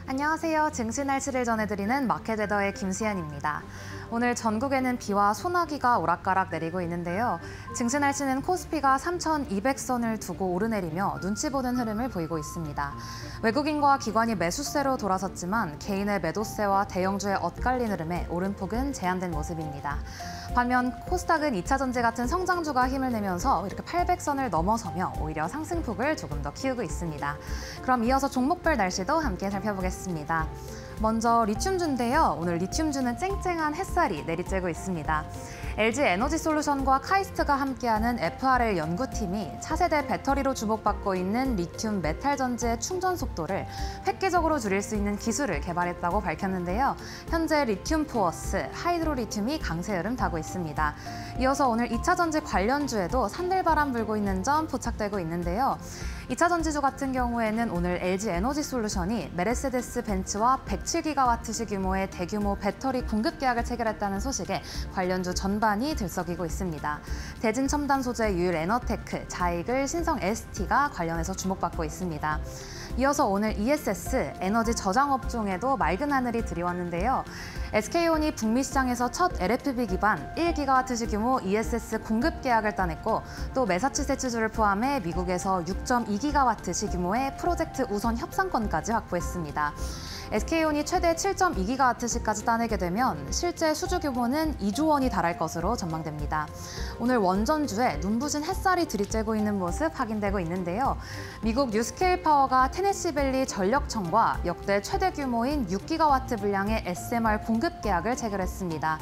안녕하세요. 증시 날씨를 전해드리는 마켓웨더의 김수현입니다. 오늘 전국에는 비와 소나기가 오락가락 내리고 있는데요. 증시 날씨는 코스피가 3,200선을 두고 오르내리며 눈치 보는 흐름을 보이고 있습니다. 외국인과 기관이 매수세로 돌아섰지만 개인의 매도세와 대형주의 엇갈린 흐름에 오름폭은 제한된 모습입니다. 반면 코스닥은 2차 전지 같은 성장주가 힘을 내면서 이렇게 800선을 넘어서며 오히려 상승폭을 조금 더 키우고 있습니다. 그럼 이어서 종목별 날씨도 함께 살펴보겠습니다. 먼저 리튬주인데요. 오늘 리튬주는 쨍쨍한 햇살이 내리쬐고 있습니다. LG 에너지솔루션과 카이스트가 함께하는 FRL 연구팀이 차세대 배터리로 주목받고 있는 리튬 메탈 전지의 충전 속도를 획기적으로 줄일 수 있는 기술을 개발했다고 밝혔는데요. 현재 리튬 포어스, 하이드로리튬이 강세 흐름 타고 있습니다. 이어서 오늘 2차 전지 관련주에도 산들바람 불고 있는 점 포착되고 있는데요. 2차 전지주 같은 경우에는 오늘 LG 에너지솔루션이 메르세데스 벤츠와 107기가와트시 규모의 대규모 배터리 공급 계약을 체결했다는 소식에 관련주 전반이 들썩이고 있습니다. 대진 첨단 소재 유일 에너테크, 자이글, 신성 ST가 관련해서 주목받고 있습니다. 이어서 오늘 ESS, 에너지 저장 업종에도 맑은 하늘이 들이왔는데요. SK온이 북미 시장에서 첫 LFP 기반 1기가와트시 규모 ESS 공급 계약을 따냈고 또 매사추세츠주를 포함해 미국에서 6.2기가와트시 규모의 프로젝트 우선 협상권까지 확보했습니다. SK온이 최대 7.2기가와트시까지 따내게 되면 실제 수주 규모는 2조 원이 달할 것으로 전망됩니다. 오늘 원전주에 눈부신 햇살이 들이쬐고 있는 모습 확인되고 있는데요. 미국 뉴스케일 파워가 테네시밸리 전력청과 역대 최대 규모인 6기가와트 분량의 SMR 공급 계약을 체결했습니다.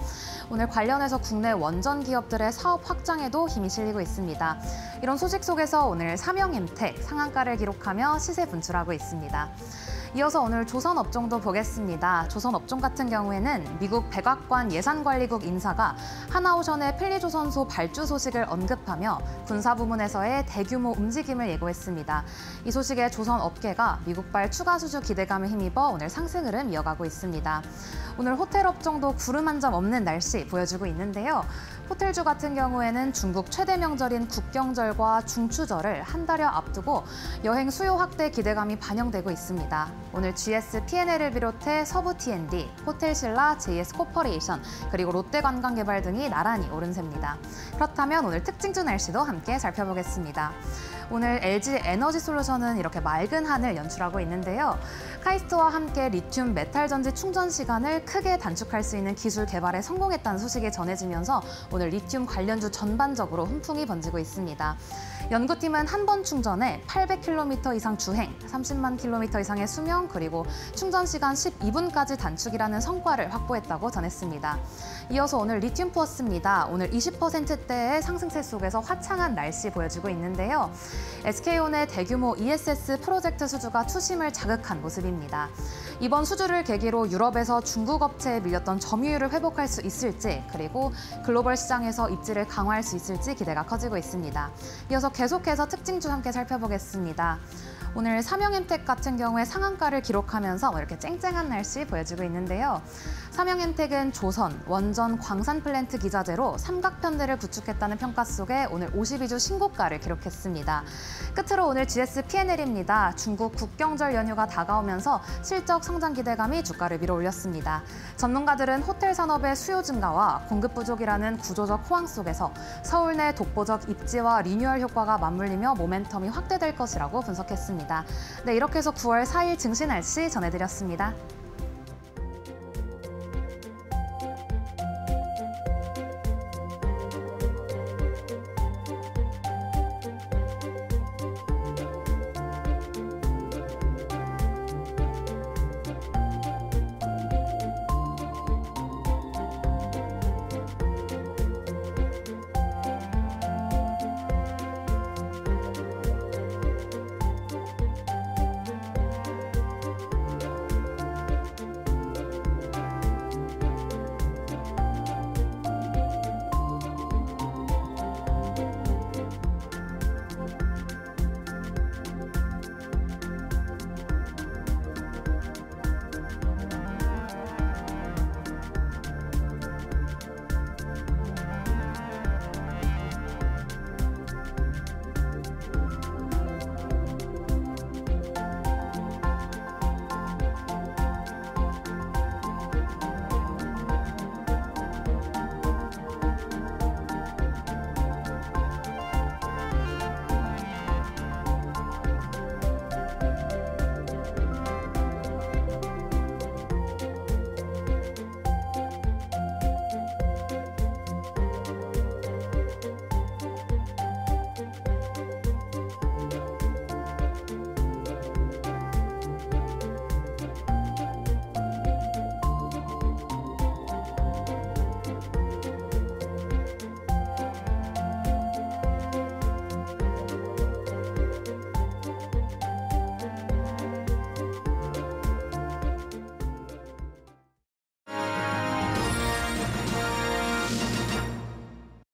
오늘 관련해서 국내 원전 기업들의 사업 확장에도 힘이 실리고 있습니다. 이런 소식 속에서 오늘 삼영엠텍 상한가를 기록하며 시세 분출하고 있습니다. 이어서 오늘 조선업종도 보겠습니다. 조선업종 같은 경우에는 미국 백악관 예산관리국 인사가 하나오션의 필리조선소 발주 소식을 언급하며 군사부문에서의 대규모 움직임을 예고했습니다. 이 소식에 조선업계가 미국발 추가 수주 기대감을 힘입어 오늘 상승 흐름 이어가고 있습니다. 오늘 호텔업종도 구름 한 점 없는 날씨 보여주고 있는데요. 호텔주 같은 경우에는 중국 최대 명절인 국경절과 중추절을 한 달여 앞두고 여행 수요 확대 기대감이 반영되고 있습니다. 오늘 GS P&L을 비롯해 서부 T&D, 호텔신라, JS 코퍼레이션, 그리고 롯데관광개발 등이 나란히 오른세입니다. 그렇다면 오늘 특징주 날씨도 함께 살펴보겠습니다. 오늘 LG 에너지솔루션은 이렇게 맑은 하늘 연출하고 있는데요. 카이스트와 함께 리튬 메탈 전지 충전 시간을 크게 단축할 수 있는 기술 개발에 성공했다는 소식이 전해지면서 오늘 리튬 관련주 전반적으로 훈풍이 번지고 있습니다. 연구팀은 한 번 충전에 800km 이상 주행, 30만 km 이상의 수명, 그리고 충전 시간 12분까지 단축이라는 성과를 확보했다고 전했습니다. 이어서 오늘 리튬 포어스입니다. 오늘 20%대의 상승세 속에서 화창한 날씨 보여주고 있는데요. SK온의 대규모 ESS 프로젝트 수주가 투심을 자극한 모습입니다. 이번 수주를 계기로 유럽에서 중국 업체에 밀렸던 점유율을 회복할 수 있을지, 그리고 글로벌 시장에서 입지를 강화할 수 있을지 기대가 커지고 있습니다. 이어서 계속해서 특징주 함께 살펴보겠습니다. 오늘 삼영엠텍 같은 경우에 상한가를 기록하면서 이렇게 쨍쨍한 날씨 보여주고 있는데요. 삼영엠텍은 조선, 원전, 광산 플랜트 기자재로 삼각편대를 구축했다는 평가 속에 오늘 52주 신고가를 기록했습니다. 끝으로 오늘 GS P&L입니다. 중국 국경절 연휴가 다가오면서 실적 성장 기대감이 주가를 밀어 올렸습니다. 전문가들은 호텔 산업의 수요 증가와 공급 부족이라는 구조적 호황 속에서 서울 내 독보적 입지와 리뉴얼 효과가 맞물리며 모멘텀이 확대될 것이라고 분석했습니다. 네, 이렇게 해서 9월 4일 증시 날씨 전해드렸습니다.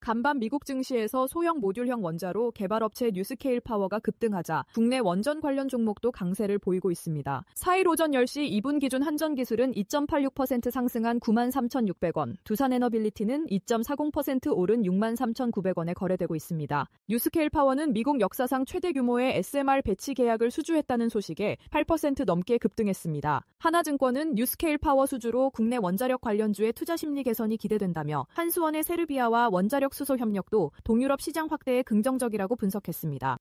간밤 미국 증시에서 소형 모듈형 원자로 개발업체 뉴스케일 파워가 급등하자 국내 원전 관련 종목도 강세를 보이고 있습니다. 4일 오전 10시 2분 기준 한전기술은 2.86% 상승한 93,600원, 두산에너빌리티는 2.40% 오른 63,900원에 거래되고 있습니다. 뉴스케일 파워는 미국 역사상 최대 규모의 SMR 배치 계약을 수주했다는 소식에 8% 넘게 급등했습니다. 하나증권은 뉴스케일 파워 수주로 국내 원자력 관련주의 투자 심리 개선이 기대된다며 한수원의 세르비아와 원자력 수소 협력도 동유럽 시장 확대에 긍정적이라고 분석했습니다.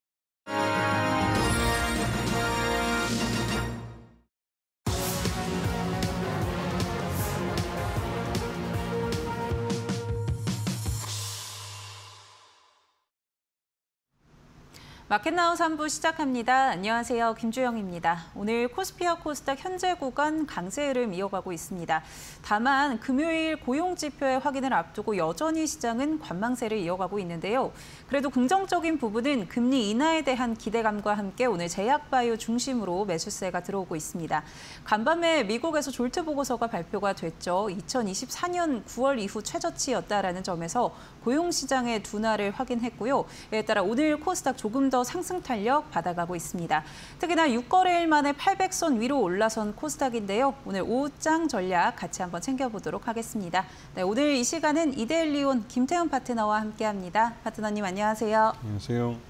마켓나우 3부 시작합니다. 안녕하세요. 김주영입니다. 오늘 코스피와 코스닥 현재 구간 강세 흐름 이어가고 있습니다. 다만 금요일 고용지표의 확인을 앞두고 여전히 시장은 관망세를 이어가고 있는데요. 그래도 긍정적인 부분은 금리 인하에 대한 기대감과 함께 오늘 제약바이오 중심으로 매수세가 들어오고 있습니다. 간밤에 미국에서 졸트 보고서가 발표가 됐죠. 2024년 9월 이후 최저치였다라는 점에서 고용시장의 둔화를 확인했고요. 이에 따라 오늘 코스닥 조금 더 상승 탄력 받아가고 있습니다. 특히나 6거래일 만에 800선 위로 올라선 코스닥인데요. 오늘 오후장 전략 같이 한번 챙겨보도록 하겠습니다. 네, 오늘 이 시간은 이데일리온 김태훈 파트너와 함께합니다. 파트너님 안녕하세요. 안녕하세요.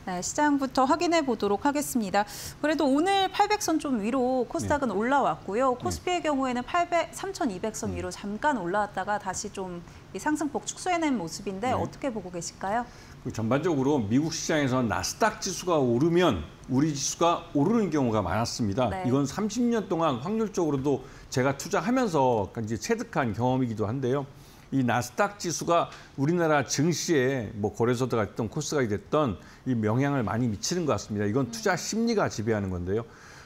네, 시장부터 확인해 보도록 하겠습니다. 그래도 오늘 800선 좀 위로 코스닥은 올라왔고요. 코스피의 경우에는 3,200선 위로 잠깐 올라왔다가 다시 좀 이 상승폭 축소해낸 모습인데 어떻게 보고 계실까요? 전반적으로 미국 시장에서 나스닥 지수가 오르면 우리 지수가 오르는 경우가 많았습니다. 네. 이건 30년 동안 확률적으로도 제가 투자하면서 이제 체득한 경험이기도 한데요. 이 나스닥 지수가 우리나라 증시에 뭐 거래소가 됐던 코스닥이 됐던 이 영향을 많이 미치는 것 같습니다. 이건 투자 심리가 지배하는 건데요.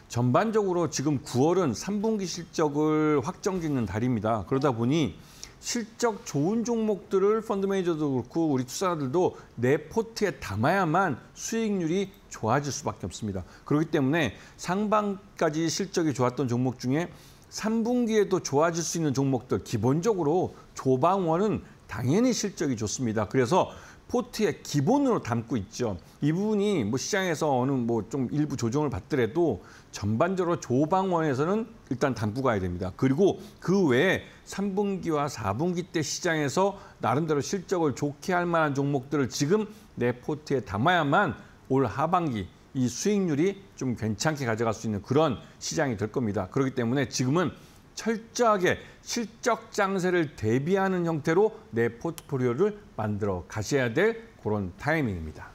전반적으로 지금 9월은 3분기 실적을 확정짓는 달입니다. 그러다 보니 실적 좋은 종목들을 펀드 매니저도 그렇고 우리 투자자들도 내 포트에 담아야만 수익률이 좋아질 수밖에 없습니다. 그렇기 때문에 상반까지 실적이 좋았던 종목 중에 3분기에도 좋아질 수 있는 종목들, 기본적으로 조방원은 당연히 실적이 좋습니다. 그래서 포트에 기본으로 담고 있죠. 이 부분이 뭐 시장에서 어느 뭐 좀 일부 조정을 받더라도 전반적으로 조방원에서는 일단 담고 가야 됩니다. 그리고 그 외에 3분기와 4분기 때 시장에서 나름대로 실적을 좋게 할 만한 종목들을 지금 내 포트에 담아야만 올 하반기 이 수익률이 좀 괜찮게 가져갈 수 있는 그런 시장이 될 겁니다. 그렇기 때문에 지금은 철저하게 실적 장세를 대비하는 형태로 내 포트폴리오를 만들어 가셔야 될 그런 타이밍입니다.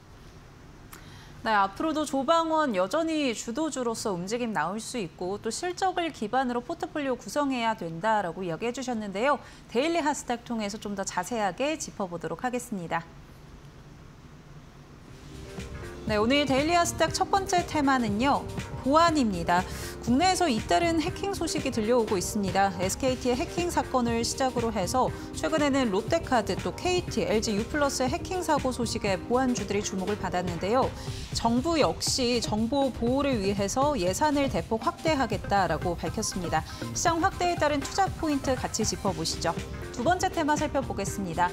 네, 앞으로도 조방원 여전히 주도주로서 움직임 나올 수 있고 또 실적을 기반으로 포트폴리오 구성해야 된다라고 이야기해 주셨는데요. 데일리 핫스탁 통해서 좀 더 자세하게 짚어보도록 하겠습니다. 네, 오늘 데일리 핫스탁 첫 번째 테마는요. 보안입니다. 국내에서 잇따른 해킹 소식이 들려오고 있습니다. SKT의 해킹 사건을 시작으로 해서 최근에는 롯데카드, 또 KT, LG U+의 해킹 사고 소식에 보안주들이 주목을 받았는데요. 정부 역시 정보 보호를 위해서 예산을 대폭 확대하겠다라고 밝혔습니다. 시장 확대에 따른 투자 포인트 같이 짚어보시죠. 두 번째 테마 살펴보겠습니다.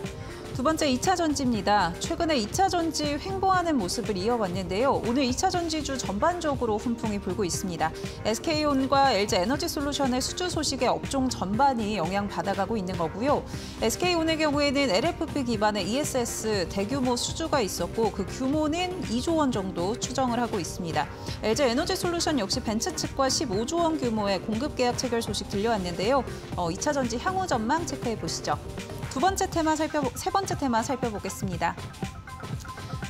두 번째 2차 전지입니다. 최근에 2차 전지 횡보하는 모습을 이어왔는데요. 오늘 2차 전지주 전반적으로 훈풍이 불고 있습니다. SK온과 LG에너지솔루션의 수주 소식에 업종 전반이 영향받아가고 있는 거고요. SK온의 경우에는 LFP 기반의 ESS 대규모 수주가 있었고 그 규모는 2조 원 정도 추정을 하고 있습니다. LG에너지솔루션 역시 벤츠 측과 15조 원 규모의 공급 계약 체결 소식 들려왔는데요. 2차 전지 향후 전망 체크해 보시죠. 세 번째 테마 살펴보겠습니다.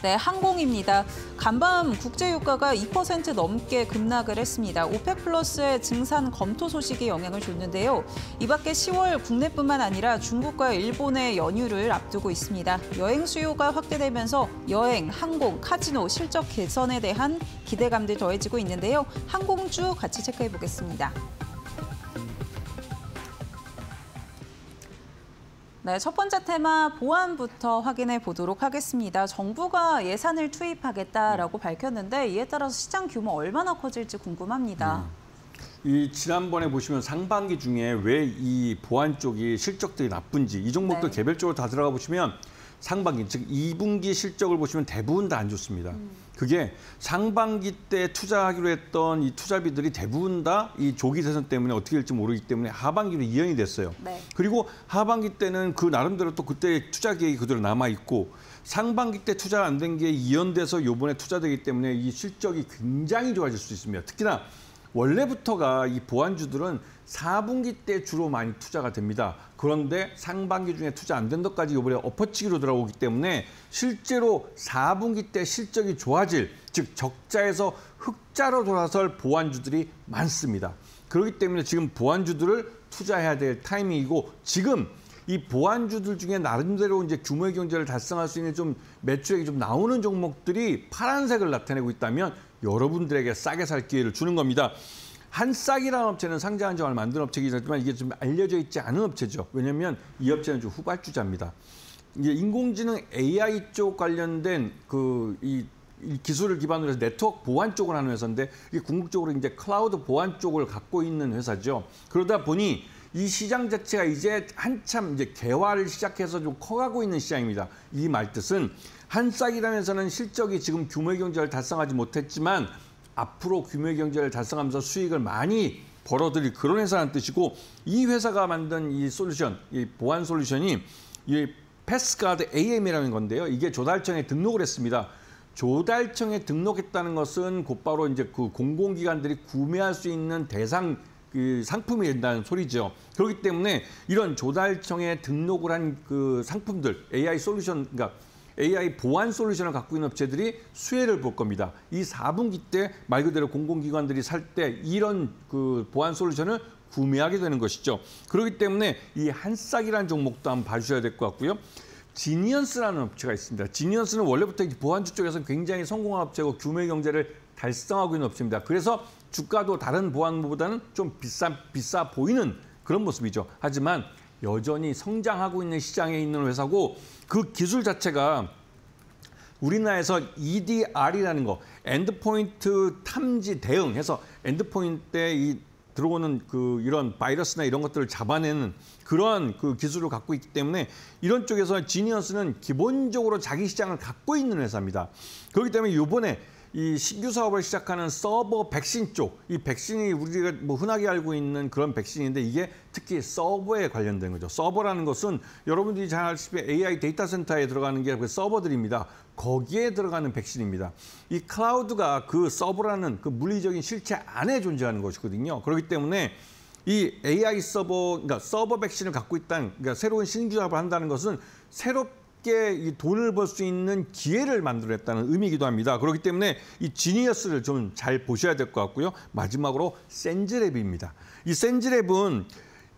네, 항공입니다. 간밤 국제유가가 2% 넘게 급락을 했습니다. 오펙 플러스의 증산 검토 소식이 영향을 줬는데요. 이 밖에 10월 국내뿐만 아니라 중국과 일본의 연휴를 앞두고 있습니다. 여행 수요가 확대되면서 여행, 항공, 카지노 실적 개선에 대한 기대감들 더해지고 있는데요. 항공주 같이 체크해 보겠습니다. 네, 첫 번째 테마 보안부터 확인해 보도록 하겠습니다. 정부가 예산을 투입하겠다라고 밝혔는데 이에 따라서 시장 규모 얼마나 커질지 궁금합니다. 이 지난번에 보시면 상반기 중에 왜 이 보안 쪽이 실적들이 나쁜지 이 종목들 개별적으로 다 들어가 보시면 상반기, 즉 2분기 실적을 보시면 대부분 다 안 좋습니다. 그게 상반기 때 투자하기로 했던 이 투자비들이 대부분 다 이 조기 대선 때문에 어떻게 될지 모르기 때문에 하반기로 이연이 됐어요. 네. 그리고 하반기 때는 그 나름대로 또 그때 투자 계획이 그대로 남아 있고 상반기 때 투자가 안 된 게 이연돼서 요번에 투자되기 때문에 이 실적이 굉장히 좋아질 수 있습니다. 특히나 원래부터가 이 보안주들은 4분기 때 주로 많이 투자가 됩니다. 그런데 상반기 중에 투자 안 된 것까지 이번에 엎어치기로 들어오기 때문에 실제로 4분기 때 실적이 좋아질, 즉 적자에서 흑자로 돌아설 보안주들이 많습니다. 그렇기 때문에 지금 보안주들을 투자해야 될 타이밍이고 지금 이 보안주들 중에 나름대로 이제 규모의 경제를 달성할 수 있는 좀 매출액이 좀 나오는 종목들이 파란색을 나타내고 있다면 여러분들에게 싸게 살 기회를 주는 겁니다. 한싹이라는 업체는 상장한 지 얼마 안 된 업체이긴 하지만 이게 좀 알려져 있지 않은 업체죠. 왜냐하면 이 업체는 좀 후발주자입니다. 이게 인공지능 AI 쪽 관련된 이 기술을 기반으로 해서 네트워크 보안 쪽을 하는 회사인데 이게 궁극적으로 이제 클라우드 보안 쪽을 갖고 있는 회사죠. 그러다 보니 이 시장 자체가 이제 한참 이제 개화를 시작해서 좀 커가고 있는 시장입니다. 이 말뜻은 한싹이라는 회사는 실적이 지금 규모의 경제를 달성하지 못했지만 앞으로 규모의 경제를 달성하면서 수익을 많이 벌어들일 그런 회사라는 뜻이고 이 회사가 만든 이 솔루션, 이 보안 솔루션이 이 패스가드 AM이라는 건데요. 이게 조달청에 등록을 했습니다. 조달청에 등록했다는 것은 곧바로 이제 그 공공기관들이 구매할 수 있는 대상 그 상품이 된다는 소리죠. 그렇기 때문에 이런 조달청에 등록을 한 그 상품들, AI 솔루션, 그러니까 AI 보안 솔루션을 갖고 있는 업체들이 수혜를 볼 겁니다. 이 4분기 때 말 그대로 공공기관들이 살 때 이런 그 보안 솔루션을 구매하게 되는 것이죠. 그렇기 때문에 이 한싹이라는 종목도 한번 봐주셔야 될 것 같고요. 지니언스라는 업체가 있습니다. 지니언스는 원래부터 보안주 쪽에서 굉장히 성공한 업체고 규모의 경제를 달성하고 있는 업체입니다. 그래서 주가도 다른 보안보다는 좀 비싸 보이는 그런 모습이죠. 하지만 여전히 성장하고 있는 시장에 있는 회사고 그 기술 자체가 우리나라에서 EDR이라는 거, 엔드포인트 탐지 대응해서 엔드포인트에 들어오는 이런 바이러스나 이런 것들을 잡아내는 그러한 그 기술을 갖고 있기 때문에 이런 쪽에서 지니언스는 기본적으로 자기 시장을 갖고 있는 회사입니다. 그렇기 때문에 이번에 이 신규 사업을 시작하는 서버 백신 쪽, 이 백신이 우리가 뭐 흔하게 알고 있는 그런 백신인데 이게 특히 서버에 관련된 거죠. 서버라는 것은 여러분들이 잘 아시다시피 AI 데이터 센터에 들어가는 게 그 서버들입니다. 거기에 들어가는 백신입니다. 이 클라우드가 그 서버라는 그 물리적인 실체 안에 존재하는 것이거든요. 그렇기 때문에 이 AI 서버, 그러니까 서버 백신을 갖고 있다는, 그러니까 새로운 신규 사업을 한다는 것은 새롭게 이 돈을 벌 수 있는 기회를 만들어냈다는 의미이기도 합니다. 그렇기 때문에 이 지니어스를 좀 잘 보셔야 될 것 같고요. 마지막으로 센즈랩입니다. 이 센즈랩은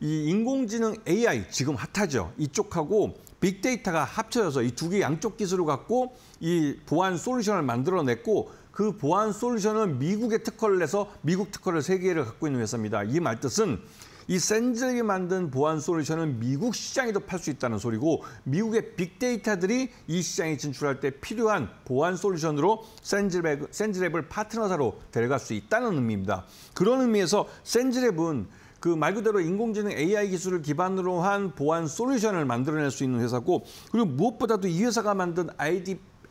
이 인공지능 AI 지금 핫하죠. 이쪽하고 빅데이터가 합쳐져서 이 두 개 양쪽 기술을 갖고 이 보안 솔루션을 만들어냈고 그 보안 솔루션은 미국에 특허를 내서 미국 특허를 3개를 갖고 있는 회사입니다. 이 말뜻은 이 센즈랩이 만든 보안 솔루션은 미국 시장에도 팔 수 있다는 소리고 미국의 빅데이터들이 이 시장에 진출할 때 필요한 보안 솔루션으로 센즈랩을 파트너사로 데려갈 수 있다는 의미입니다. 그런 의미에서 센즈랩은 그 말 그대로 인공지능 AI 기술을 기반으로 한 보안 솔루션을 만들어낼 수 있는 회사고 그리고 무엇보다도 이 회사가 만든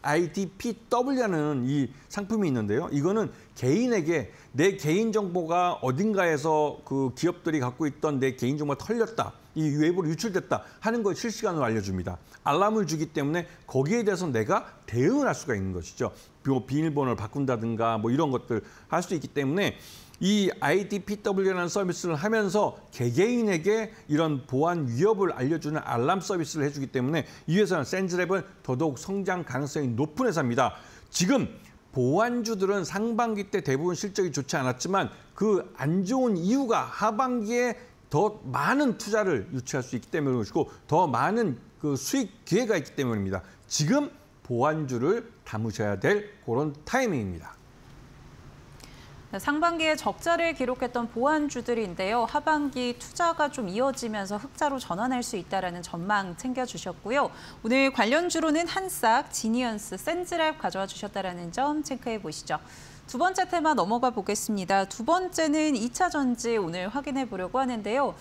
IDPW라는 이 상품이 있는데요. 이거는 개인에게 내 개인정보가 어딘가에서 그 기업들이 갖고 있던 내 개인정보가 털렸다. 이 외부로 유출됐다 하는 걸 실시간으로 알려줍니다. 알람을 주기 때문에 거기에 대해서 내가 대응을 할 수가 있는 것이죠. 비밀번호를 바꾼다든가 뭐 이런 것들 할 수 있기 때문에 이 IDPW라는 서비스를 하면서 개개인에게 이런 보안 위협을 알려주는 알람 서비스를 해주기 때문에 이 회사는 센즈랩은 더더욱 성장 가능성이 높은 회사입니다. 지금 보안주들은 상반기 때 대부분 실적이 좋지 않았지만 그 안 좋은 이유가 하반기에 더 많은 투자를 유치할 수 있기 때문인 것이고 더 많은 그 수익 기회가 있기 때문입니다. 지금 보안주를 담으셔야 될 그런 타이밍입니다. 상반기에 적자를 기록했던 보안주들인데요. 하반기 투자가 좀 이어지면서 흑자로 전환할 수 있다는 전망 챙겨주셨고요. 오늘 관련주로는 한싹, 지니언스, 센즈랩 가져와 주셨다는 점 체크해 보시죠. 두 번째 테마 넘어가 보겠습니다. 두 번째는 2차 전지 오늘 확인해 보려고 하는데요.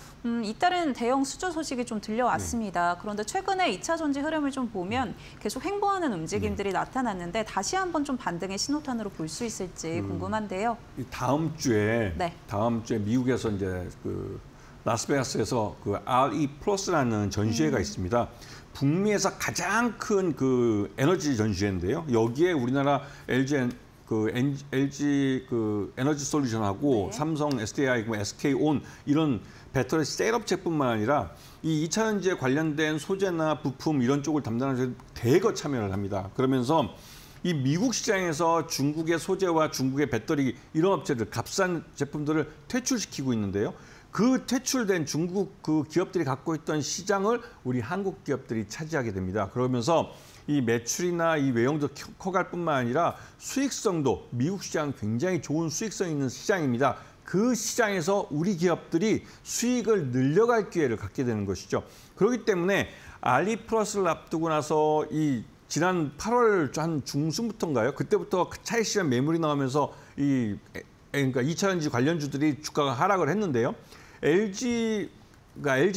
잇따른 대형 수주 소식이 좀 들려왔습니다. 그런데 최근에 2차 전지 흐름을 좀 보면 계속 횡보하는 움직임들이 나타났는데 다시 한번 좀 반등의 신호탄으로 볼 수 있을지 궁금한데요. 다음 주에 네. 미국에서 이제 그 라스베가스에서 그 RE 플러스라는 전시회가 있습니다. 북미에서 가장 큰 그 에너지 전시회인데요. 여기에 우리나라 LG 그 에너지 솔루션하고 네. 삼성, SDI, SK온 이런 배터리 셋업체뿐만 아니라 이 2차 전지에 관련된 소재나 부품 이런 쪽을 담당하는 대거 참여를 합니다. 그러면서 이 미국 시장에서 중국의 소재와 중국의 배터리 이런 업체들 값싼 제품들을 퇴출시키고 있는데요. 그 퇴출된 중국 그 기업들이 갖고 있던 시장을 우리 한국 기업들이 차지하게 됩니다. 그러면서 이 매출이나 이 외형도 커갈 뿐만 아니라 수익성도 미국 시장은 굉장히 좋은 수익성 있는 시장입니다. 그 시장에서 우리 기업들이 수익을 늘려갈 기회를 갖게 되는 것이죠. 그렇기 때문에 RE 플러스를 앞두고 나서 이 지난 8월 한 중순부터인가요? 그때부터 차익 실현 매물이 나오면서 그러니까 2차 전지 관련주들이 주가가 하락을 했는데요. LG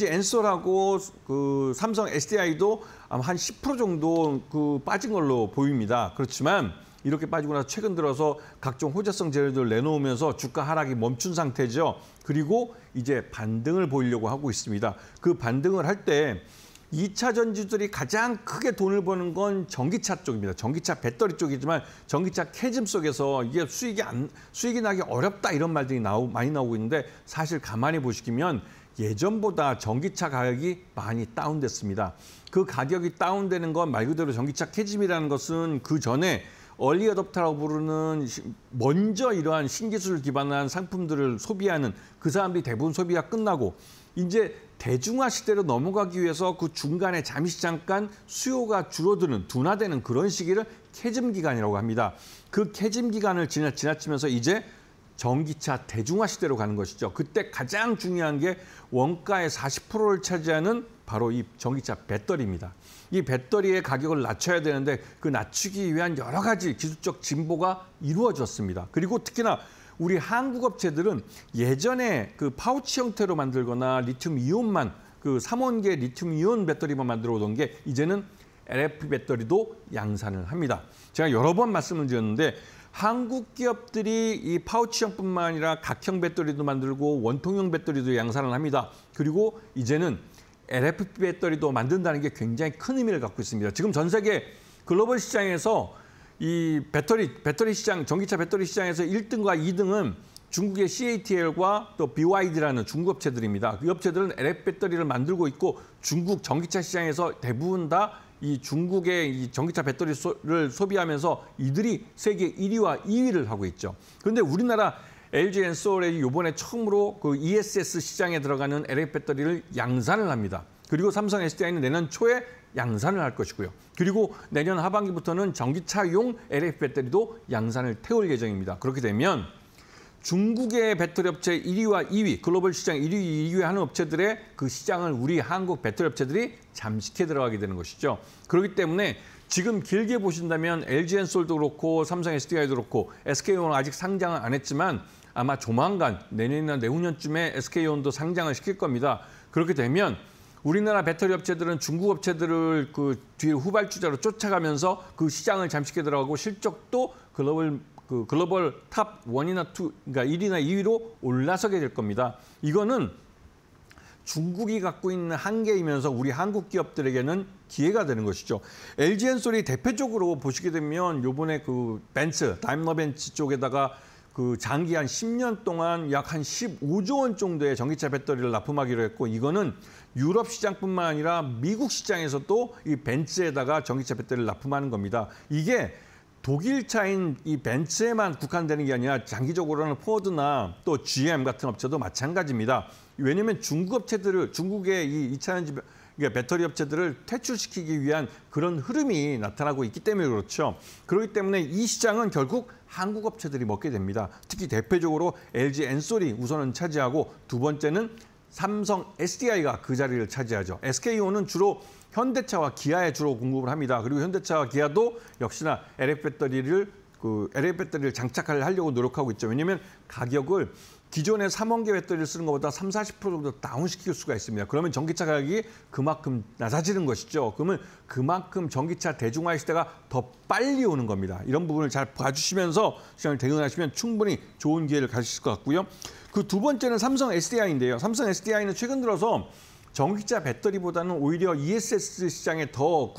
엔솔하고 그 삼성 SDI도 아마 한 10% 정도 그 빠진 걸로 보입니다. 그렇지만 이렇게 빠지고 나서 최근 들어서 각종 호재성 재료들을 내놓으면서 주가 하락이 멈춘 상태죠. 그리고 이제 반등을 보이려고 하고 있습니다. 그 반등을 할 때 2차 전지들이 가장 크게 돈을 버는 건 전기차 쪽입니다. 전기차 배터리 쪽이지만 전기차 캐즘 속에서 이게 수익이 나기 어렵다 이런 말들이 많이 나오고 있는데 사실 가만히 보시면 예전보다 전기차 가격이 많이 다운됐습니다. 그 가격이 다운되는 건 말 그대로 전기차 캐즘이라는 것은 그 전에 얼리 어댑터라고 부르는 먼저 이러한 신기술을 기반한 상품들을 소비하는 그 사람들이 대부분 소비가 끝나고 이제 대중화 시대로 넘어가기 위해서 그 중간에 잠시 잠깐 수요가 줄어드는 둔화되는 그런 시기를 캐즘 기간이라고 합니다. 그 캐즘 기간을 지나치면서 이제 전기차 대중화 시대로 가는 것이죠. 그때 가장 중요한 게 원가의 40%를 차지하는 바로 이 전기차 배터리입니다. 이 배터리의 가격을 낮춰야 되는데 그 낮추기 위한 여러 가지 기술적 진보가 이루어졌습니다. 그리고 특히나 우리 한국 업체들은 예전에 그 파우치 형태로 만들거나 리튬 이온만 그 3원계 리튬 이온 배터리만 만들어 오던 게 이제는 LFP 배터리도 양산을 합니다. 제가 여러 번 말씀을 드렸는데 한국 기업들이 이 파우치형뿐만 아니라 각형 배터리도 만들고 원통형 배터리도 양산을 합니다. 그리고 이제는 LFP 배터리도 만든다는 게 굉장히 큰 의미를 갖고 있습니다. 지금 전 세계 글로벌 시장에서 이 배터리 시장, 전기차 배터리 시장에서 1등과 2등은 중국의 CATL과 또 BYD라는 중국 업체들입니다. 이 업체들은 LFP 배터리를 만들고 있고 중국 전기차 시장에서 대부분 다 이 중국의 이 전기차 배터리를 소비하면서 이들이 세계 1위와 2위를 하고 있죠. 그런데 우리나라 LG 엔솔이 이번에 처음으로 그 ESS 시장에 들어가는 LFP 배터리를 양산을 합니다. 그리고 삼성 SDI는 내년 초에 양산을 할 것이고요. 그리고 내년 하반기부터는 전기차용 LFP 배터리도 양산을 태울 예정입니다. 그렇게 되면 중국의 배터리 업체 1위와 2위, 글로벌 시장 1위, 2위 하는 업체들의 그 시장을 우리 한국 배터리 업체들이 잠식해 들어가게 되는 것이죠. 그렇기 때문에 지금 길게 보신다면 LG 엔솔도 그렇고 삼성 SDI도 그렇고 SK온은 아직 상장을 안 했지만 아마 조만간 내년이나 내후년쯤에 SK온도 상장을 시킬 겁니다. 그렇게 되면 우리나라 배터리 업체들은 중국 업체들을 그 뒤에 후발주자로 쫓아가면서 그 시장을 잠식해 들어가고 실적도 글로벌 탑 1이나 2, 그러니까 1위나 2위로 올라서게 될 겁니다. 이거는 중국이 갖고 있는 한계이면서 우리 한국 기업들에게는 기회가 되는 것이죠. LG 엔솔이 대표적으로 보시게 되면 요번에 그 다임러 벤츠 쪽에다가 그 장기 한 10년 동안 약 한 15조 원 정도의 전기차 배터리를 납품하기로 했고 이거는 유럽 시장뿐만 아니라 미국 시장에서도 이 벤츠에다가 전기차 배터리를 납품하는 겁니다. 이게 독일차인 이 벤츠에만 국한되는 게 아니라 장기적으로는 포드나 또 GM 같은 업체도 마찬가지입니다. 왜냐하면 중국의 이 2차 전지 배터리 업체들을 퇴출시키기 위한 그런 흐름이 나타나고 있기 때문에 그렇죠. 그렇기 때문에 이 시장은 결국 한국 업체들이 먹게 됩니다. 특히 대표적으로 LG 엔솔이 우선은 차지하고 두 번째는 삼성 SDI가 그 자리를 차지하죠. SK온은 주로 현대차와 기아에 주로 공급을 합니다. 그리고 현대차와 기아도 역시나 LFP 배터리를 그 LA 배터리를 장착하려고 노력하고 있죠. 왜냐하면 가격을 기존의 3원계 배터리를 쓰는 것보다 30~40% 정도 다운시킬 수가 있습니다. 그러면 전기차 가격이 그만큼 낮아지는 것이죠. 그러면 그만큼 전기차 대중화 시대가 더 빨리 오는 겁니다. 이런 부분을 잘 봐주시면서 시장을 대응하시면 충분히 좋은 기회를 가지실 것 같고요. 그 두 번째는 삼성 SDI인데요. 삼성 SDI는 최근 들어서 전기차 배터리보다는 오히려 ESS 시장에 더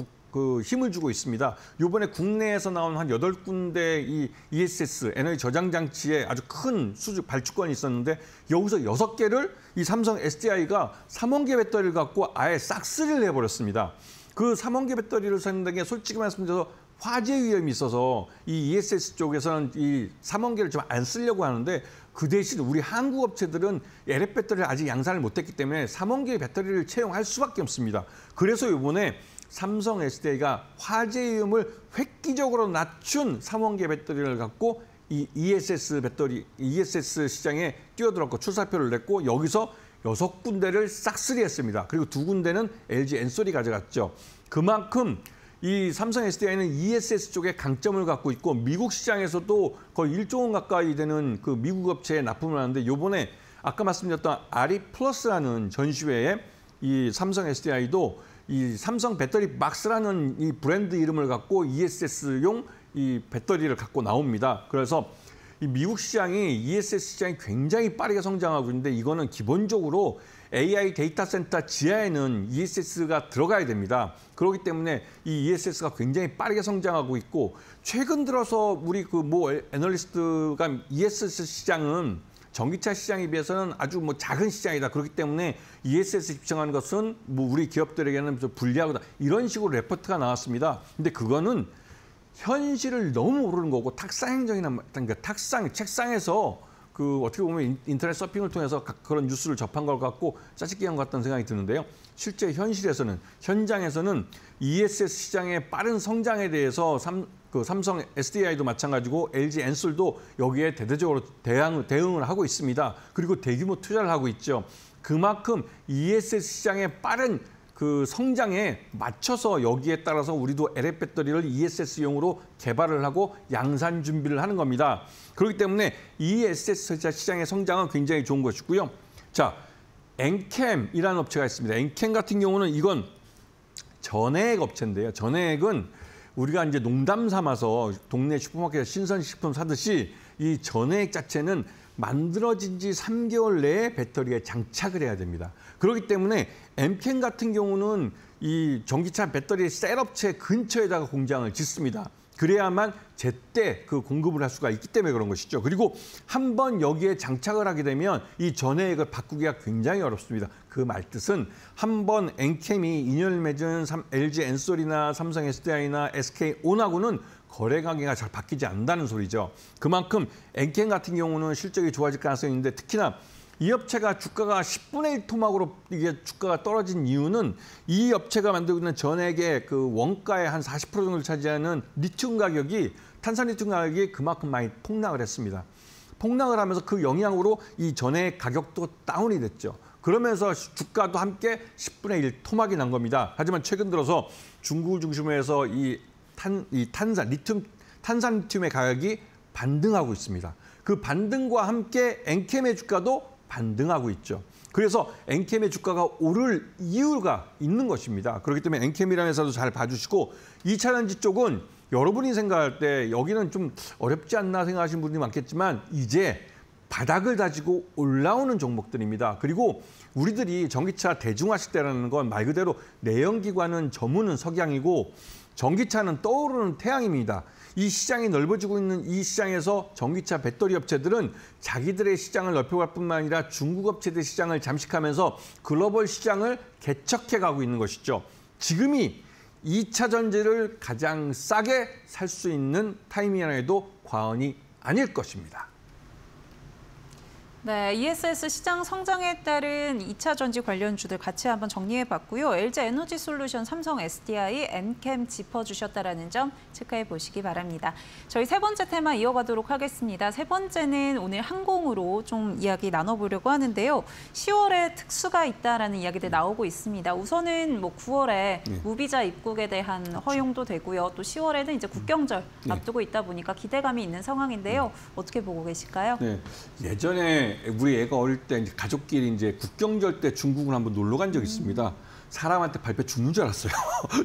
힘을 주고 있습니다. 이번에 국내에서 나온 한 8군데 이 ESS, 에너지 저장 장치에 아주 큰 발주권이 있었는데 여기서 6개를 이 삼성 SDI가 3원계 배터리를 갖고 아예 싹쓸이를 해버렸습니다. 그 3원계 배터리를 쓰는 게 솔직히 말씀드려서 화재 위험이 있어서 이 ESS 쪽에서는 이 3원계를 좀 안 쓰려고 하는데 그 대신 우리 한국 업체들은 LF 배터리를 아직 양산을 못했기 때문에 3원계 배터리를 채용할 수밖에 없습니다. 그래서 이번에 삼성 SDI가 화재 위험을 획기적으로 낮춘 3원계 배터리를 갖고 이 ESS 시장에 뛰어들었고 출사표를 냈고 여기서 6군데를 싹쓸이 했습니다. 그리고 2군데는 LG 엔솔이 가져갔죠. 그만큼 이 삼성 SDI는 ESS 쪽에 강점을 갖고 있고 미국 시장에서도 거의 1조 원 가까이 되는 그 미국 업체에 납품을 하는데 이번에 아까 말씀드렸던 RE+라는 전시회에 이 삼성 SDI도 이 삼성 배터리 막스라는 이 브랜드 이름을 갖고 ESS용 이 배터리를 갖고 나옵니다. 그래서 이 미국 시장이 ESS 시장이 굉장히 빠르게 성장하고 있는데 이거는 기본적으로 AI 데이터 센터 지하에는 ESS가 들어가야 됩니다. 그렇기 때문에 이 ESS가 굉장히 빠르게 성장하고 있고 최근 들어서 우리 그 애널리스트가 ESS 시장은 전기차 시장에 비해서는 아주 작은 시장이다. 그렇기 때문에 ESS 집중하는 것은 우리 기업들에게는 좀 불리하다. 이런 식으로 레포트가 나왔습니다. 근데 그거는 현실을 너무 모르는 거고 탁상행정이나 그러니까 책상에서 그 어떻게 보면 인터넷 서핑을 통해서 그런 뉴스를 접한 것 같고 짜집기 한 것 같다는 생각이 드는데요. 실제 현장에서는 ESS 시장의 빠른 성장에 대해서 삼성 SDI도 마찬가지고 LG 엔솔도 여기에 대대적으로 대응을 하고 있습니다. 그리고 대규모 투자를 하고 있죠. 그만큼 ESS 시장의 빠른 그 성장에 맞춰서 여기에 따라서 우리도 LF 배터리를 ESS용으로 개발을 하고 양산 준비를 하는 겁니다. 그렇기 때문에 ESS 시장의 성장은 굉장히 좋은 것이고요. 자, 엔캠이라는 업체가 있습니다. 엔캠 같은 경우는 이건 전해액 업체인데요. 전해액은 우리가 이제 농담 삼아서 동네 슈퍼마켓에서 신선식품 사듯이 이 전해액 자체는 만들어진 지 3개월 내에 배터리에 장착을 해야 됩니다. 그렇기 때문에 엔캠 같은 경우는 이 전기차 배터리 셀업체 근처에다가 공장을 짓습니다. 그래야만 제때 그 공급을 할 수가 있기 때문에 그런 것이죠. 그리고 한번 여기에 장착을 하게 되면 이 전해액을 바꾸기가 굉장히 어렵습니다. 그 말뜻은 한번 엔캠이 인연을 맺은 LG 엔솔이나 삼성 SDI나 SK온하고는 거래 관계가 잘 바뀌지 않는다는 소리죠. 그만큼 엔캠 같은 경우는 실적이 좋아질 가능성이 있는데 특히나 이 업체가 주가가 10분의 1 토막으로 이게 주가가 떨어진 이유는 이 업체가 만들고 있는 전액의 그 원가의 한 40% 정도를 차지하는 리튬 가격이 탄산 리튬 가격이 그만큼 많이 폭락을 했습니다. 폭락을 하면서 그 영향으로 이 전액 가격도 다운이 됐죠. 그러면서 주가도 함께 10분의 1 토막이 난 겁니다. 하지만 최근 들어서 중국을 중심으로 해서 탄산 리튬의 가격이 반등하고 있습니다. 그 반등과 함께 엔캠의 주가도 반등하고 있죠. 그래서 엔캠의 주가가 오를 이유가 있는 것입니다. 그렇기 때문에 엔캠이라는 회사도 잘 봐주시고 2차전지 쪽은 여러분이 생각할 때 여기는 좀 어렵지 않나 생각하시는 분들이 많겠지만 이제 바닥을 다지고 올라오는 종목들입니다. 그리고 우리들이 전기차 대중화 시대라는 건 말 그대로 내연기관은 저무는 석양이고 전기차는 떠오르는 태양입니다. 이 시장이 넓어지고 있는 이 시장에서 전기차 배터리 업체들은 자기들의 시장을 넓혀갈 뿐만 아니라 중국 업체들 시장을 잠식하면서 글로벌 시장을 개척해 가고 있는 것이죠. 지금이 2차 전지를 가장 싸게 살 수 있는 타이밍이라 해도 과언이 아닐 것입니다. 네, ESS 시장 성장에 따른 2차 전지 관련주들 같이 한번 정리해봤고요. LG 에너지솔루션, 삼성 SDI, 엔캠 짚어주셨다라는 점 체크해 보시기 바랍니다. 저희 세 번째 테마 이어가도록 하겠습니다. 세 번째는 오늘 항공으로 좀 이야기 나눠보려고 하는데요. 10월에 특수가 있다라는 이야기들 나오고 있습니다. 우선은 뭐 9월에 무비자 입국에 대한 허용도 되고요. 또 10월에는 이제 국경절 앞두고 있다 보니까 기대감이 있는 상황인데요. 어떻게 보고 계실까요? 네, 예전에 우리 애가 어릴 때 이제 가족끼리 이제 국경절 때 중국을 한번 놀러 간 적이 있습니다. 사람한테 밟혀 죽는 줄 알았어요.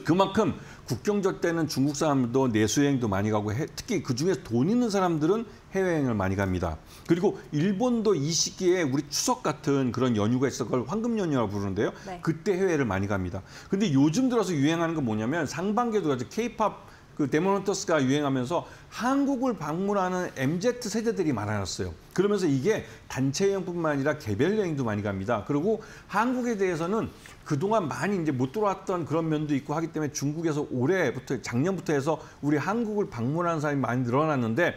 그만큼 국경절 때는 중국 사람도 내수여행도 많이 가고 특히 그중에서 돈 있는 사람들은 해외여행을 많이 갑니다. 그리고 일본도 이 시기에 우리 추석 같은 그런 연휴가 있어 그걸 황금 연휴라고 부르는데요. 네. 그때 해외를 많이 갑니다. 근데 요즘 들어서 유행하는 건 뭐냐면 상반기에도 아주 K-팝 그 데모넌터스가 유행하면서 한국을 방문하는 MZ 세대들이 많아졌어요. 그러면서 이게 단체 여행뿐만 아니라 개별 여행도 많이 갑니다. 그리고 한국에 대해서는 그동안 많이 이제 못 들어왔던 그런 면도 있고 하기 때문에 중국에서 올해부터 작년부터 해서 우리 한국을 방문하는 사람이 많이 늘어났는데